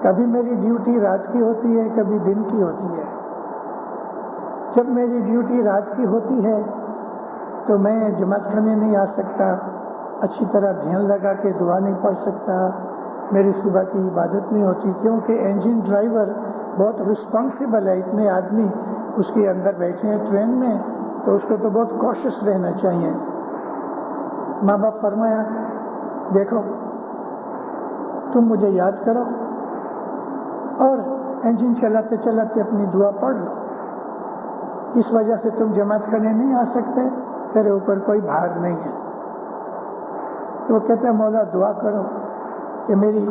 کبھی میری ڈیوٹی رات کی ہوتی ہے, کبھی دن کی ہوتی ہے. جب میری ڈیوٹی رات کی ہوتی ہے تو میں جماعت خانے نہیں آ سکتا, اچھی طرح دھیان لگا کے دعا نہیں پڑھ سکتا, میری صبح کی عبادت نہیں ہوتی, کیونکہ انجن ڈرائیور بہت رسپانسبل ہے. اتنے آدمی اس کے اندر بیٹھے ہیں ٹرین میں, تو اس کو تو بہت کوشش رہنا چاہیے. ماں باپ فرمایا, دیکھو تم مجھے یاد کرو اور انجن چلاتے چلاتے اپنی دعا پڑھ لو. اس وجہ سے تم جماعت کرنے نہیں آ سکتے, تیرے اوپر کوئی بھار نہیں ہے. تو وہ کہتے ہیں, مولا دعا کرو کہ میری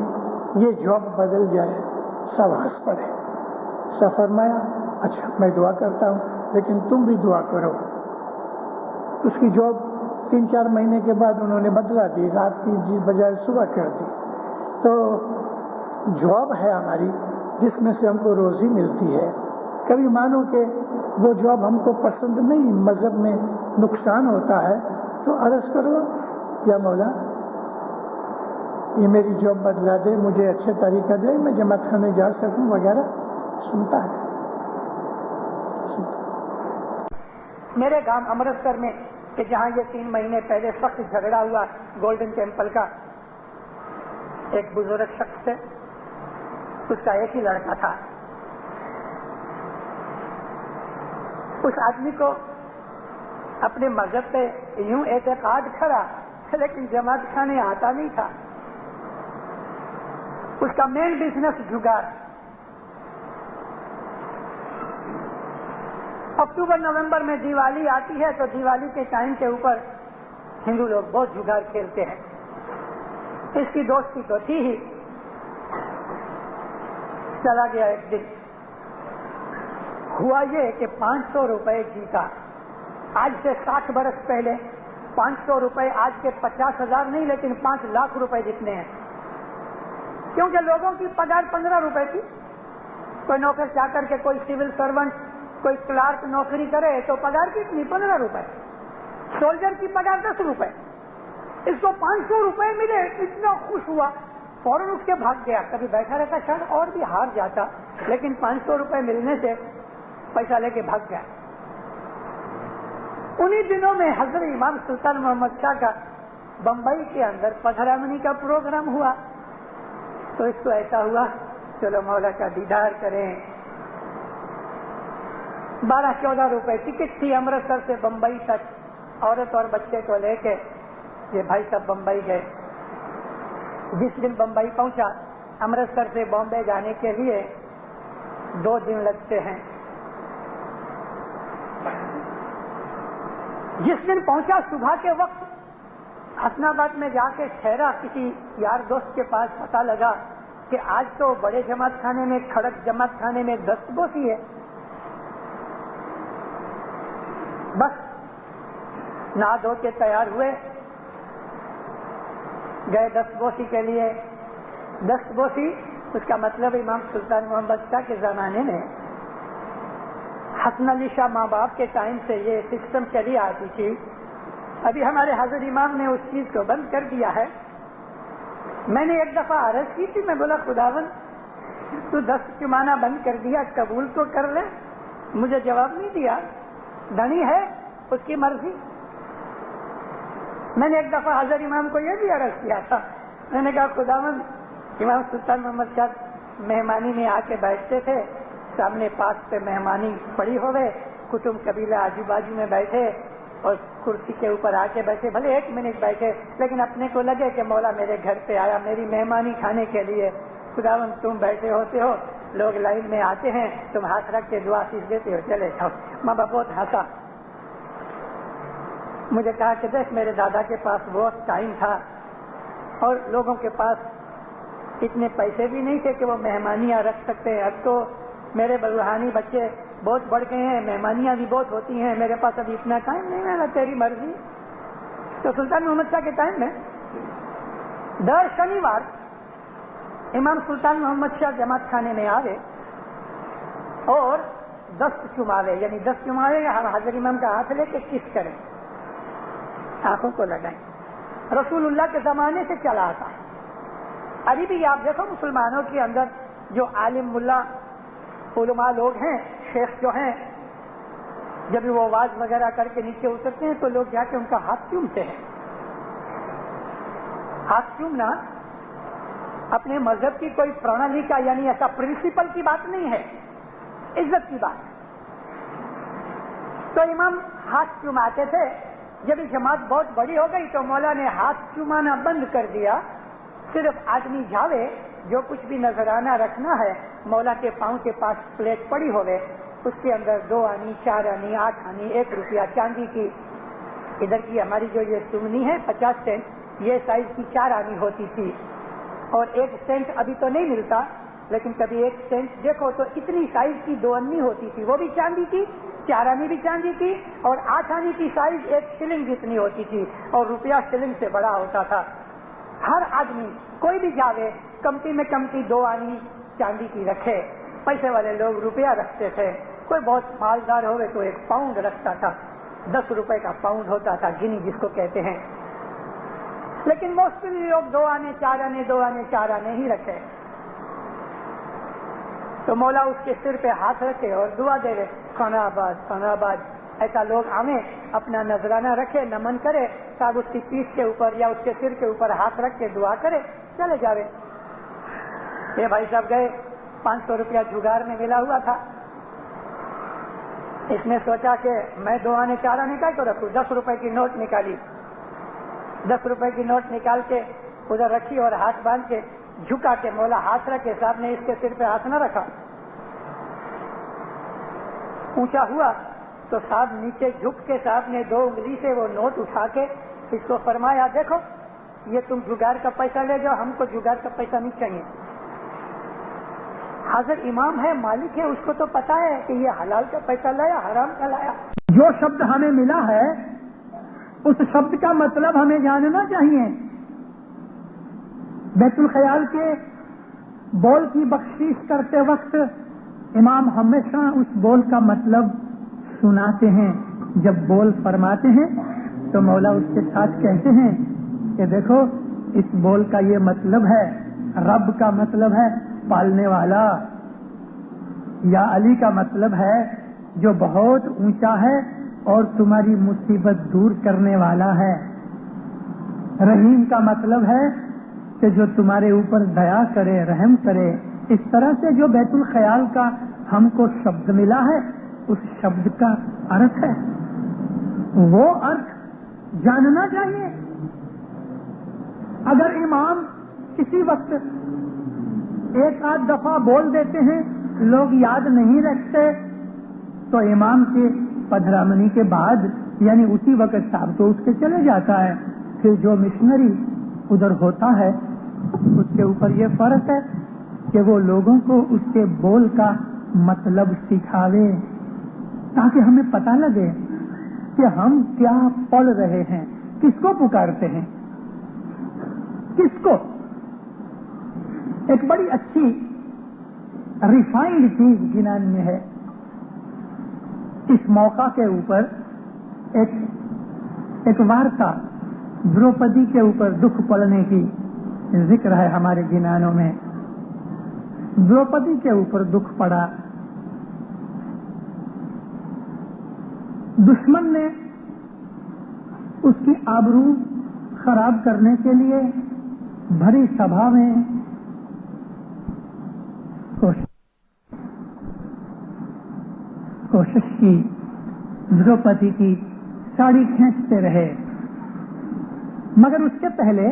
یہ جاب بدل جائے. سب ہنس پڑے. سب فرمایا, اچھا میں دعا کرتا ہوں, لیکن تم بھی دعا کرو. اس کی جاب 3-4 مہینے کے بعد انہوں نے بدلا دی, رات کی بجائے صبح کر دی. تو جاب ہے ہماری جس میں سے ہم کو روزی ملتی ہے. کبھی مانو کہ وہ جاب ہم کو پسند نہیں, مذہب میں نقصان ہوتا ہے, تو عرض کرو, یا مولا یہ میری جاب بدلا دے, مجھے اچھے طریقہ دے, میں جماعت خانے جا سکوں وغیرہ. سنتا ہے. میرے گاؤں امرتسر میں کہ جہاں یہ 3 مہینے پہلے سخت جھگڑا ہوا گولڈن ٹیمپل کا, ایک بزرگ شخص تھے, اس کا ایک ہی لڑکا تھا. اس آدمی کو اپنے مذہب پہ یوں اعتقاد کھڑا, لیکن جماعت خانے آتا نہیں تھا. اس کا مین بزنس جگار. اکتوبر نومبر میں دیوالی آتی ہے تو دیوالی کے ٹائم کے اوپر ہندو لوگ بہت جگار کھیلتے ہیں. اس کی دوستی تو تھی ہی. چلا گیا ایک دن, ہوا یہ کہ 500 روپے جیتا. آج سے 60 برس پہلے 500 روپے آج کے 50,000 نہیں, لیکن 5 لاکھ روپے جتنے ہیں. کیونکہ لوگوں کی پگار 15 روپے تھی. کوئی نوکر چاکر کے, کوئی سول سرونٹ, کوئی کلارک نوکری کرے تو پگار کتنی, 15 روپے. سولجر کی پگار 10 روپے. اس کو 500 روپے ملے, اتنا خوش ہوا, فوراً اٹھ کے بھاگ گیا. کبھی بیٹھا رہتا شاید اور بھی ہار جاتا, لیکن 500 روپے ملنے سے پیسہ لے کے بھاگ گیا. انہی دنوں میں حضرت امام سلطان محمد شاہ کا بمبئی کے اندر پدھرامنی کا پروگرام ہوا. تو اس کو ایسا ہوا, چلو مولا کا دیدار کریں. 12-14 روپے ٹکٹ تھی امرتسر سے بمبئی تک. عورت اور بچے کو لے کے یہ بھائی صاحب بمبئی گئے. جس دن بمبئی پہنچا, امرتسر سے بامبے جانے کے لیے 2 دن لگتے ہیں. جس دن پہنچا صبح کے وقت حسن آباد میں جا کے ٹھہرا. کسی یار دوست کے پاس پتہ لگا کہ آج تو بڑے جماعت خانے میں, کھڑک جماعت خانے میں دستبوسی ہے. بس نہا دھو کے تیار ہوئے, گئے دستبوسی کے لیے. دستبوسی اس کا مطلب امام سلطان محمد شاہ کے زمانے میں حسن علی شاہ ماں باپ کے ٹائم سے یہ سسٹم چلی آتی تھی. ابھی ہمارے حضرت امام نے اس چیز کو بند کر دیا ہے. میں نے ایک دفعہ عرض کی تھی, میں بولا خداوند تو دست چمانا بند کر دیا, قبول تو کر لے. مجھے جواب نہیں دیا. دھنی ہے, اس کی مرضی. میں نے ایک دفعہ حضرت امام کو یہ بھی عرض کیا تھا. میں نے کہا خداوند امام سلطان محمد شاہ مہمانی میں آ کے بیٹھتے تھے, سامنے پاس پہ مہمانی پڑی ہوئے, کٹم قبیلہ آجو بازو میں بیٹھے اور کرسی کے اوپر آ کے بیٹھے, بھلے 1 منٹ بیٹھے, لیکن اپنے کو لگے کہ مولا میرے گھر پہ آیا میری مہمانی کھانے کے لیے. خداوند تم بیٹھے ہوتے ہو, لوگ لائن میں آتے ہیں, تم ہاتھ رکھ کے دعا سیکھ دیتے ہو, چلے جاؤ. ماں باپ بہت ہنسا. مجھے کہا کہ دیکھ میرے دادا کے پاس بہت ٹائم تھا اور لوگوں کے پاس اتنے پیسے بھی نہیں تھے کہ وہ مہمانیاں رکھ سکتے ہیں. اب تو میرے روحانی بچے بہت بڑھ گئے ہیں, مہمانیاں بھی بہت ہوتی ہیں, میرے پاس ابھی اتنا ٹائم نہیں ہے, تیری مرضی. تو سلطان محمد شاہ کے ٹائم میں در شنیوار امام سلطان محمد شاہ جماعت خانے میں آوے اور دست چماوے, یعنی دست چماوے حضرت امام کا ہاتھ لے کے کس کریں, آنکھوں کو لگائیں. رسول اللہ کے زمانے سے چلا آتا ہے. ابھی بھی آپ دیکھو مسلمانوں کے اندر جو عالم ملا علماء لوگ ہیں, شیخ جو ہیں, جب وہ آواز وغیرہ کر کے نیچے اترتے ہیں تو لوگ جا کے ان کا ہاتھ چومتے ہیں. ہاتھ چومنا اپنے مذہب کی کوئی پرنالی کا یعنی ایسا پرنسپل کی بات نہیں ہے, عزت کی بات. تو امام ہاتھ چوماتے تھے. جب جماعت بہت بڑی ہو گئی تو مولا نے ہاتھ چومانا بند کر دیا. صرف آدمی جاوے, جو کچھ بھی نذرانہ رکھنا ہے, مولا کے پاؤں کے پاس پلیٹ پڑی ہوئے, اس کے اندر 2 آنی 4 آنی 8 آنی 1 روپیہ چاندی کی, ادھر کی ہماری جو یہ سمنی ہے 50 سینٹ, یہ سائز کی 4 آنی ہوتی تھی, اور 1 سینٹ ابھی تو نہیں ملتا, لیکن کبھی 1 سینٹ دیکھو تو اتنی سائز کی 2 آنی ہوتی تھی, وہ بھی چاندی کی, 4 آنی بھی چاندی کی, اور 8 آنی کی سائز 1 شلنگ جتنی ہوتی تھی, اور روپیہ شلنگ سے بڑا ہوتا تھا. ہر آدمی کوئی بھی جاوے کمتی میں کمتی 2 آنی چاندی کی رکھے. پیسے والے لوگ روپیہ رکھتے تھے, کوئی بہت مالدار ہوئے تو 1 پاؤنڈ رکھتا تھا, 10 روپے کا پاؤنڈ ہوتا تھا, گنی جس کو کہتے ہیں. لیکن موسٹلی لوگ 2 آنے 4 آنے 2 آنے 4 آنے ہی رکھے. تو مولا اس کے سر پہ ہاتھ رکھے اور دعا دے رہے, خانہ آباد خانہ آباد. ایسا لوگ آویں, اپنا نذرانہ رکھے, نمن کرے, صاحب اس کی پیٹھ کے اوپر یا اس کے سر کے اوپر ہاتھ رکھ کے دعا کرے, چلے جاوے. یہ بھائی صاحب گئے, 500 روپیہ جگار میں ملا ہوا تھا. اس نے سوچا کہ میں 2 آنے 4 آنے کا تو رکھوں. 10 روپے کی نوٹ نکالی, 10 روپے کی نوٹ نکال کے ادھر رکھی اور ہاتھ باندھ کے جھکا کے مولا ہاتھ رکھے. صاحب نے اس کے سر پہ ہاتھ نہ رکھا, اونچا ہوا تو صاحب نیچے جھک کے صاحب نے 2 انگلی سے وہ نوٹ اٹھا کے اس کو فرمایا, دیکھو یہ تم جگار کا پیسہ لے جاؤ, ہم کو جگار کا پیسہ نہیں چاہیے. حاضر امام ہے, مالک ہے, اس کو تو پتا ہے کہ یہ حلال کا پیسہ لایا حرام کا لایا. جو شبد ہمیں ملا ہے اس شبد کا مطلب ہمیں جاننا چاہیے. بیت الخیال کے بول کی بخشش کرتے وقت امام ہمیشہ اس بول کا مطلب سناتے ہیں. جب بول فرماتے ہیں تو مولا اس کے ساتھ کہتے ہیں کہ دیکھو اس بول کا یہ مطلب ہے, رب کا مطلب ہے پالنے والا, یا علی کا مطلب ہے جو بہت اونچا ہے اور تمہاری مصیبت دور کرنے والا ہے, رحیم کا مطلب ہے کہ جو تمہارے اوپر دیا کرے, رحم کرے. اس طرح سے جو بیت الخیال کا ہم کو شبد ملا ہے اس شبد کا ارتھ ہے, وہ ارتھ جاننا چاہیے. اگر امام کسی وقت 1 آدھ دفعہ بول دیتے ہیں, لوگ یاد نہیں رکھتے, تو امام کے پدرامنی کے بعد یعنی اسی وقت صاحب تو اس کے چلے جاتا ہے. پھر جو مشنری ادھر ہوتا ہے اس کے اوپر یہ فرق ہے کہ وہ لوگوں کو اس کے بول کا مطلب سکھاوے, تاکہ ہمیں پتہ لگے کہ ہم کیا پڑھ رہے ہیں, کس کو پکارتے ہیں, کس کو. ایک بڑی اچھی ریفائنڈ چیز جنان میں ہے. اس موقع کے اوپر ایک وارتا دروپدی کے اوپر دکھ پڑنے کی ذکر ہے ہمارے جنانوں میں. دروپدی کے اوپر دکھ پڑا, دشمن نے اس کی آبرو خراب کرنے کے لیے بھری سبھا میں کوشش کی, دروپدی کی ساڑی کھینچتے رہے, مگر اس کے پہلے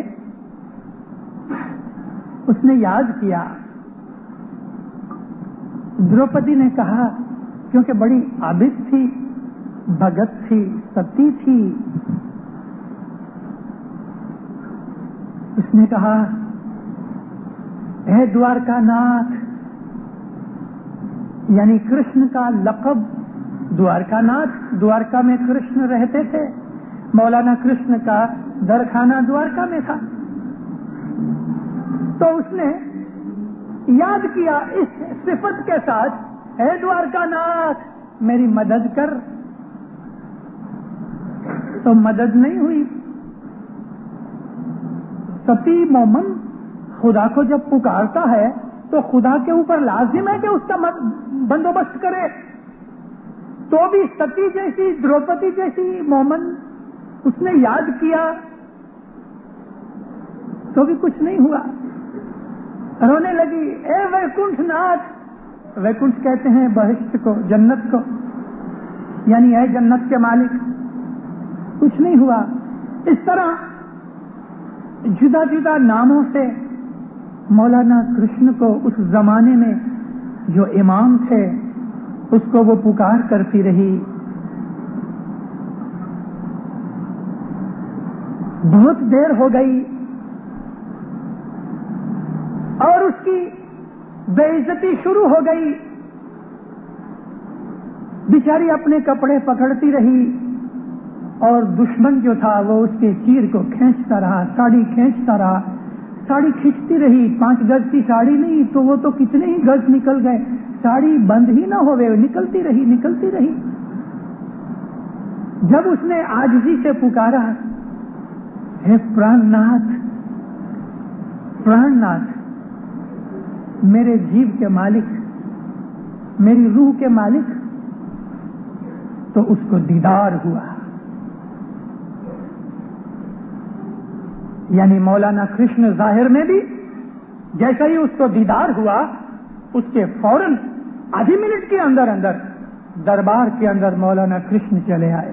اس نے یاد کیا. دروپدی نے کہا, کیونکہ بڑی عابد تھی, بھگت تھی, ستی تھی, اس نے کہا اے دوارکا ناتھ یعنی کرشن کا لقب دوارکا ناتھ، دوارکا میں کرشن رہتے تھے، مولانا کرشن کا درخانہ دوارکا میں تھا۔ تو اس نے یاد کیا اس صفت کے ساتھ، اے دوارکا ناتھ میری مدد کر، تو مدد نہیں ہوئی۔ ستی مومن خدا کو جب پکارتا ہے تو خدا کے اوپر لازم ہے کہ اس کا بندوبست کرے، تو بھی ستی جیسی، دروپدی جیسی مومن اس نے یاد کیا تو بھی کچھ نہیں ہوا، رونے لگی، اے ویکنٹھ ناتھ، ویکنٹھ کہتے ہیں بہشت کو، جنت کو، یعنی اے جنت کے مالک، کچھ نہیں ہوا۔ اس طرح جدا جدا ناموں سے مولانا کرشن کو اس زمانے میں جو امام تھے اس کو وہ پکار کرتی رہی۔ بہت دیر ہو گئی اور اس کی بے عزتی شروع ہو گئی، بیچاری اپنے کپڑے پکڑتی رہی اور دشمن جو تھا وہ اس کے چیر کو کھینچتا رہا، ساڑی کھینچتا رہا، ساڑی کھینچتی رہی، 5 گز کی ساڑی نہیں تو وہ تو کتنے ہی گز نکل گئے، ساڑی بند ہی نہ ہوئے، نکلتی رہی نکلتی رہی۔ جب اس نے عاجزی سے پکارا، ہے پران ناتھ، پران ناتھ، میرے جیو کے مالک، میری روح کے مالک، تو اس کو دیدار ہوا۔ یعنی مولانا کرشن ظاہر میں بھی جیسا ہی اس کو دیدار ہوا، اس کے فوراً آدھی منٹ کے اندر اندر دربار کے اندر مولانا کرشن چلے آئے۔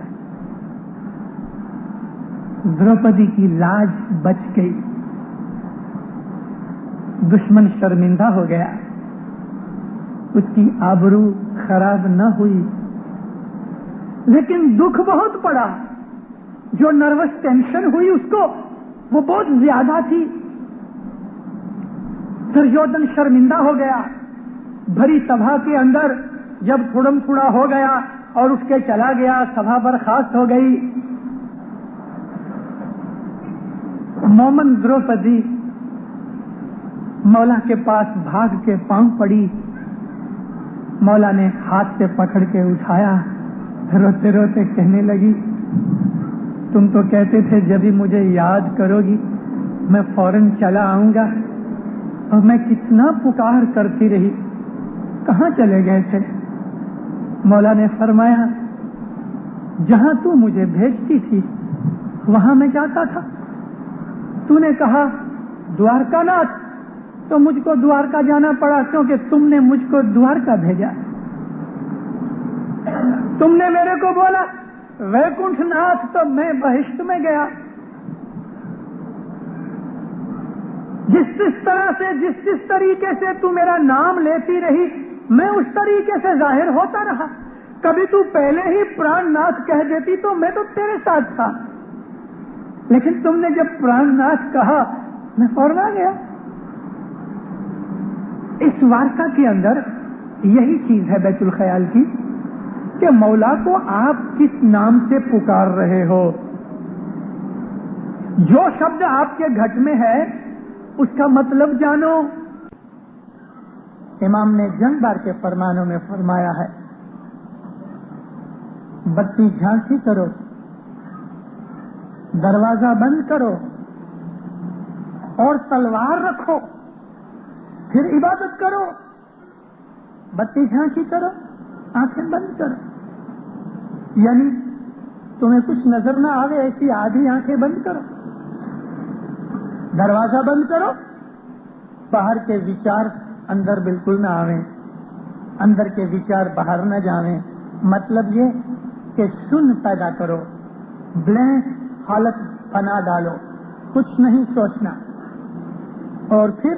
دروپدی کی لاج بچ گئی، دشمن شرمندہ ہو گیا، اس کی آبرو خراب نہ ہوئی، لیکن دکھ بہت پڑا، جو نروس ٹینشن ہوئی اس کو وہ بہت زیادہ تھی۔ دریودن شرمندہ ہو گیا، بھری سبھا کے اندر جب تھوڑم تھوڑا ہو گیا اور اٹھ کے چلا گیا، سبھا برخاست ہو گئی۔ مومن دروپدی مولا کے پاس بھاگ کے پاؤں پڑی، مولا نے ہاتھ سے پکڑ کے اٹھایا، روتے روتے کہنے لگی، تم تو کہتے تھے جب بھی مجھے یاد کرو گی میں فوراً چلا آؤں گا، اور میں کتنا پکار کرتی رہی، کہاں چلے گئے تھے؟ مولا نے فرمایا، جہاں تو مجھے بھیجتی تھی وہاں میں جاتا تھا، تو نے کہا دوارکا ناتھ، تو مجھ کو دوارکا جانا پڑا، کیونکہ تم نے مجھ کو دوارکا بھیجا۔ تم نے میرے کو بولا ویکنٹھ ناتھ، تو میں بہشت میں گیا۔ جس طرح سے جس طریقے سے تو میرا نام لیتی رہی میں اس طریقے سے ظاہر ہوتا رہا، کبھی تو پہلے ہی پران ناتھ کہہ دیتی تو میں تو تیرے ساتھ تھا، لیکن تم نے جب پران ناتھ کہا میں فوراً آ گیا۔ اس وارکا کے اندر یہی چیز ہے بیت الخیال کی، کہ مولا کو آپ کس نام سے پکار رہے ہو، جو شبد آپ کے گھٹ میں ہے اس کا مطلب جانو۔ امام نے جنگ بار کے فرمانوں میں فرمایا ہے، بتی جھانکی کرو، دروازہ بند کرو اور تلوار رکھو، پھر عبادت کرو۔ بتی جھانکی کرو، آنکھیں بند کرو، یعنی تمہیں کچھ نظر نہ آوے ایسی آدھی آنکھیں بند کرو، دروازہ بند کرو، باہر کے وچار اندر بالکل نہ آویں، اندر کے وچار باہر نہ جاویں۔ مطلب یہ کہ شن پیدا کرو، بلینک حالت بنا ڈالو، کچھ نہیں سوچنا۔ اور پھر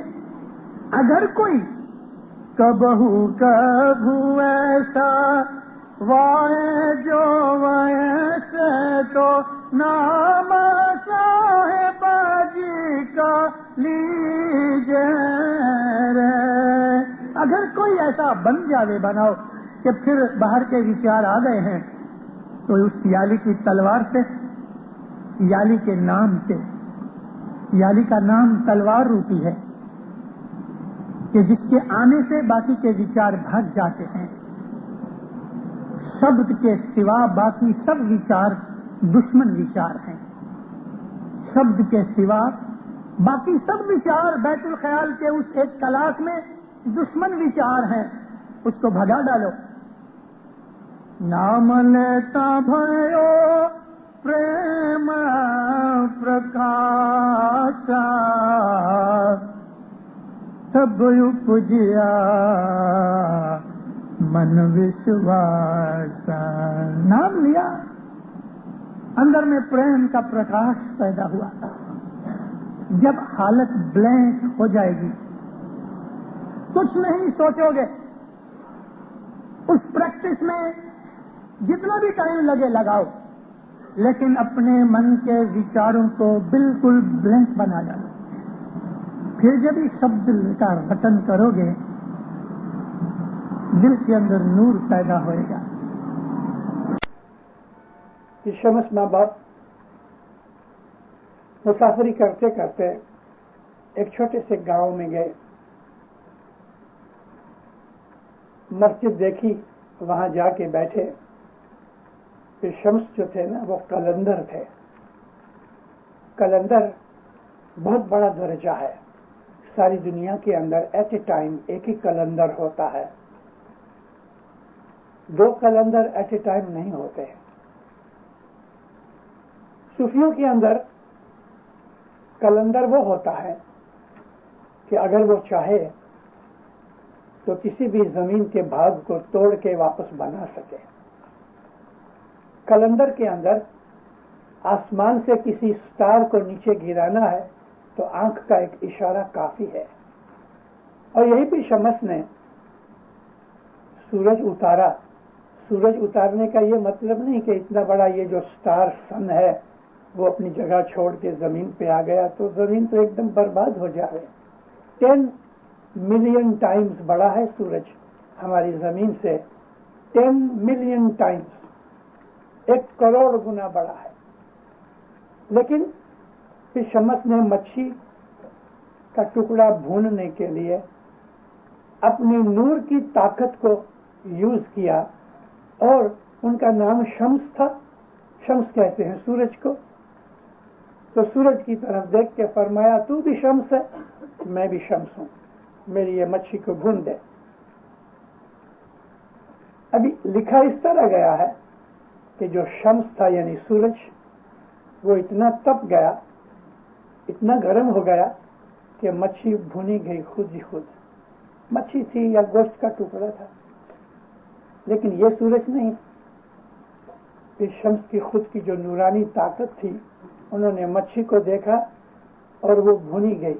اگر کوئی کبہو کبھو ایسا وائے جو ویسے تو نام صاحب جی کا لیجے رے، اگر کوئی ایسا بن جاوے بناؤ کہ پھر باہر کے وچار آ گئے ہیں تو اس یالی کی تلوار سے، یالی کے نام سے، یالی کا نام تلوار روپی ہے کہ جس کے آنے سے باقی کے وچار بھاگ جاتے ہیں. شبد کے سوا باقی سب وچار دشمن وچار ہیں. شبد کے سوا باقی سب وچار بیت الخیال کے اس ایک کلاس میں دشمن وچار ہیں. اس کو بھگا ڈالو. نام لیتا بھیو پریم پرکاشا تب اپجیا من وشواس. نام لیا، اندر میں پریم کا پرکاش پیدا ہوا. جب حالت بلینک ہو جائے گی، کچھ نہیں سوچو گے، اس پریکٹس میں جتنا بھی ٹائم لگے لگاؤ، لیکن اپنے من کے وچاروں کو بالکل بلینک بنا ڈالو. پھر جب یہ شبد کا رٹن کرو گے، دل کے اندر نور پیدا ہوئے گا. شمس ماں باپ مسافری کرتے کرتے ایک چھوٹے سے گاؤں میں گئے. مسجد دیکھی، وہاں جا کے بیٹھے. پھر شمس جو تھے نا وہ قلندر تھے. قلندر بہت بڑا درجہ ہے. ساری دنیا کے اندر ایٹ اے ٹائم ایک ہی قلندر ہوتا ہے. 2 قلندر ایٹ اے ٹائم نہیں ہوتے. صوفیوں کے اندر قلندر وہ ہوتا ہے کہ اگر وہ چاہے تو کسی بھی زمین کے بھاگ کو توڑ کے واپس بنا سکے. قلندر کے اندر آسمان سے کسی سٹار کو نیچے گرانا ہے تو آنکھ کا ایک اشارہ کافی ہے. اور یہی پہ شمس نے سورج اتارا. سورج اتارنے کا یہ مطلب نہیں کہ اتنا بڑا یہ جو سٹار سن ہے وہ اپنی جگہ چھوڑ کے زمین پہ آ گیا تو زمین تو ایک دم برباد ہو جائے. 10 ملین ٹائمز بڑا ہے سورج ہماری زمین سے. 10 ملین ٹائمز، 1 کروڑ گنا بڑا ہے. لیکن پھر شمس نے مچھی کا ٹکڑا بھوننے کے لیے اپنی نور کی طاقت کو یوز کیا، اور ان کا نام شمس تھا. شمس کہتے ہیں سورج کو. تو سورج کی طرف دیکھ کے فرمایا تو بھی شمس ہے، میں بھی شمس ہوں، میری یہ مچھی کو بھون دے. ابھی لکھا اس طرح گیا ہے کہ جو شمس تھا یعنی سورج، وہ اتنا تپ گیا، اتنا گرم ہو گیا کہ مچھی بھونی گئی خود ہی خود. مچھی تھی یا گوشت کا ٹکڑا تھا، لیکن یہ سورج نہیں. اس شمس کی خود کی جو نورانی طاقت تھی، انہوں نے مچھی کو دیکھا اور وہ بھونی گئی،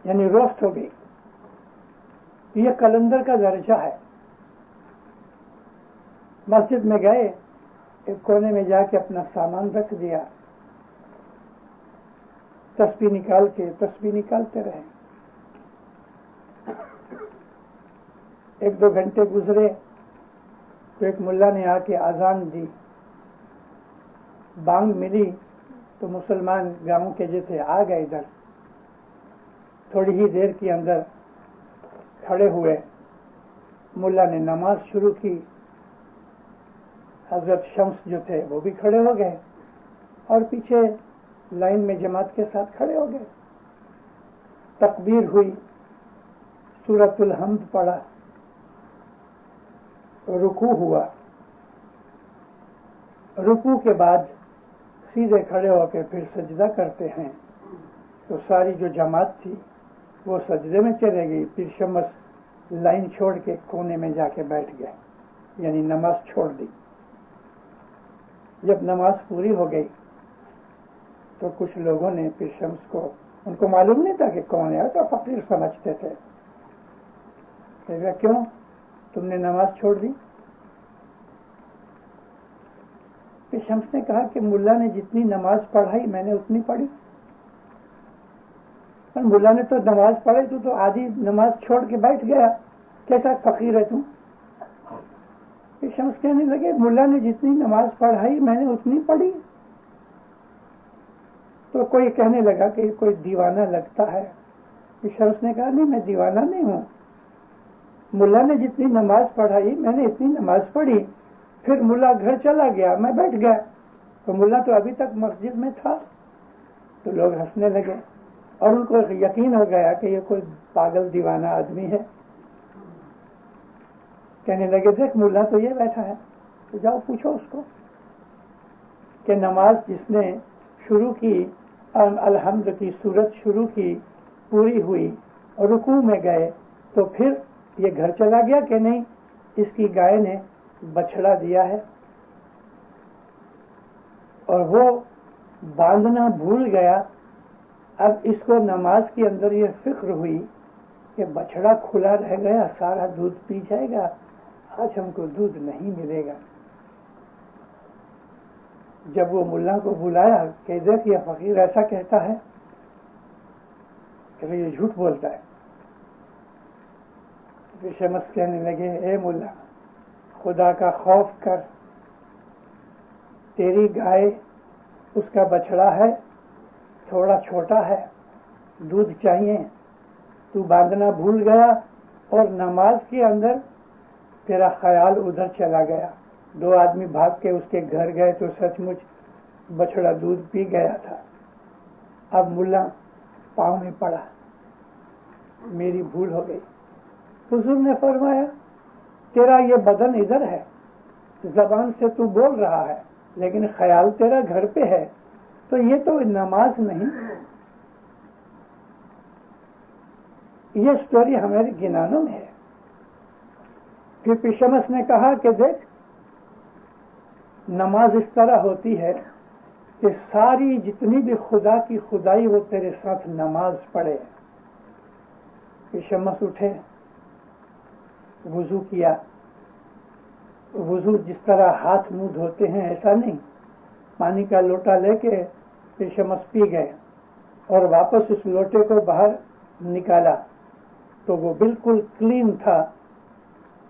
یعنی روسٹ ہو گئی. یہ قلندر کا درجہ ہے. مسجد میں گئے، ایک کونے میں جا کے اپنا سامان رکھ دیا، تسبیح نکال کے تسبیح نکالتے رہے. 1-2 گھنٹے گزرے تو ایک ملا نے آ کے اذان دی. بانگ ملی تو مسلمان گاؤں کے جو تھے آ گئے ادھر. تھوڑی ہی دیر کے اندر کھڑے ہوئے. ملا نے نماز شروع کی. حضرت شمس جو تھے وہ بھی کھڑے ہو گئے اور پیچھے لائن میں جماعت کے ساتھ کھڑے ہو گئے. تکبیر ہوئی، سورۃ الحمد پڑھا، رکوع ہوا. رکوع کے بعد سیدھے کھڑے ہو کے پھر سجدہ کرتے ہیں. تو ساری جو جماعت تھی وہ سجدے میں چلے گئی. پھر شمس لائن چھوڑ کے کونے میں جا کے بیٹھ گئے، یعنی نماز چھوڑ دی. جب نماز پوری ہو گئی تو کچھ لوگوں نے پھر شمس کو، ان کو معلوم نہیں تھا کہ کون ہے، تو فقیر سمجھتے تھے. کہ کیوں تم نے نماز چھوڑ دی؟ پھر شمس نے کہا کہ ملا نے جتنی نماز پڑھائی میں نے اتنی پڑھی. پر ملا نے تو نماز پڑھے، تو آدھی نماز چھوڑ کے بیٹھ گیا، کیسا فقیر ہے تم؟ یہ شمس کہنے لگے ملا نے جتنی نماز پڑھائی میں نے اتنی پڑھی. تو کوئی کہنے لگا کہ کوئی دیوانہ لگتا ہے. شمس نے کہا نہیں، میں دیوانہ نہیں ہوں، ملا نے جتنی نماز پڑھائی میں نے اتنی نماز پڑھی. پھر ملا گھر چلا گیا، میں بیٹھ گیا، تو ملا تو ابھی تک مسجد میں تھا. تو لوگ ہنسنے لگے اور ان کو یقین ہو گیا کہ یہ کوئی پاگل دیوانہ آدمی ہے. کہنے لگے دیکھ ملا تو یہ بیٹھا ہے، تو جاؤ پوچھو اس کو کہ نماز جس نے شروع کی، الحمد کی صورت شروع کی، پوری ہوئی اور رکوع میں گئے، تو پھر یہ گھر چلا گیا کہ نہیں؟ اس کی گائے نے بچھڑا دیا ہے اور وہ باندھنا بھول گیا. اب اس کو نماز کے اندر یہ فکر ہوئی کہ بچھڑا کھلا رہ گیا، سارا دودھ پی جائے گا، آج ہم کو دودھ نہیں ملے گا. جب وہ ملا کو بلایا کہ دیکھ یہ فقیر ایسا کہتا ہے کہ یہ جھوٹ بولتا ہے. پھر شمس کہنے لگے اے ملا، خدا کا خوف کر، تیری گائے اس کا بچڑا ہے، تھوڑا چھوٹا ہے، دودھ چاہیے، تو باندھنا بھول گیا اور نماز کے اندر تیرا خیال ادھر چلا گیا. 2 آدمی بھاگ کے اس کے گھر گئے تو سچ مچ بچڑا دودھ پی گیا تھا. اب ملا پاؤں میں پڑا، میری بھول ہو گئی. حضور نے فرمایا تیرا یہ بدن ادھر ہے، زبان سے تو بول رہا ہے لیکن خیال تیرا گھر پہ ہے، تو یہ تو نماز نہیں. یہ سٹوری ہمارے گنانوں میں ہے. پھر شمس نے کہا کہ دیکھ نماز اس طرح ہوتی ہے کہ ساری جتنی بھی خدا کی خدائی وہ تیرے ساتھ نماز پڑھے. پھر شمس اٹھے، وضو کیا. وضو جس طرح ہاتھ منہ دھوتے ہیں ایسا نہیں، پانی کا لوٹا لے کے پھر شمس پی گئے اور واپس اس لوٹے کو باہر نکالا تو وہ بالکل کلین تھا.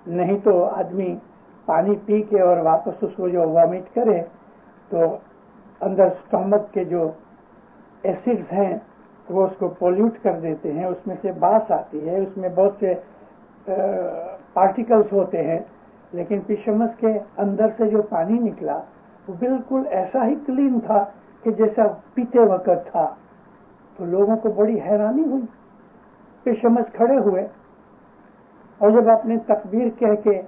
نہیں تو آدمی پانی پی کے اور واپس اس کو جو وامٹ کرے تو اندر سٹامک کے جو ایسڈز ہیں وہ اس کو پولیوٹ کر دیتے ہیں، اس میں سے باس آتی ہے، اس میں بہت سے پارٹیکلز ہوتے ہیں. لیکن پیشمس کے اندر سے جو پانی نکلا وہ بالکل ایسا ہی کلین تھا کہ جیسا پیتے وقت تھا. تو لوگوں کو بڑی حیرانی ہوئی. پیشمس کھڑے ہوئے اور جب اپنے تکبیر کہہ کے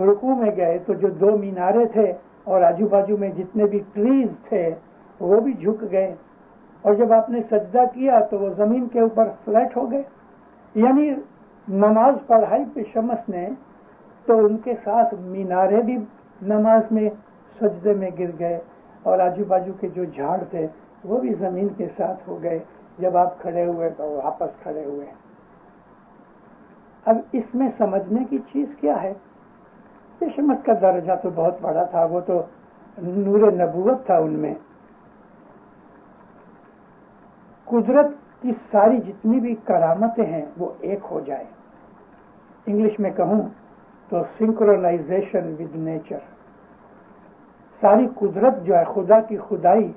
رکوع میں گئے تو جو 2 مینارے تھے اور آجو باجو میں جتنے بھی ٹریز تھے وہ بھی جھک گئے، اور جب آپ نے سجدہ کیا تو وہ زمین کے اوپر فلیٹ ہو گئے. یعنی نماز پڑھائی پیشمس نے تو ان کے ساتھ مینارے بھی نماز میں سجدے میں گر گئے اور آجو باجو کے جو جھاڑ تھے وہ بھی زمین کے ساتھ ہو گئے. جب آپ کھڑے ہوئے تو واپس کھڑے ہوئے. اب اس میں سمجھنے کی چیز کیا ہے؟ پیشمس کا درجہ تو بہت بڑا تھا، وہ تو نور نبوت تھا. ان میں قدرت کی ساری جتنی بھی کرامتیں ہیں وہ ایک ہو جائے. انگلش میں کہوں تو سنکرونائزیشن ود نیچر. ساری قدرت جو ہے خدا کی خدائی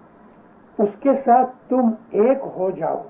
اس کے ساتھ تم ایک ہو جاؤ.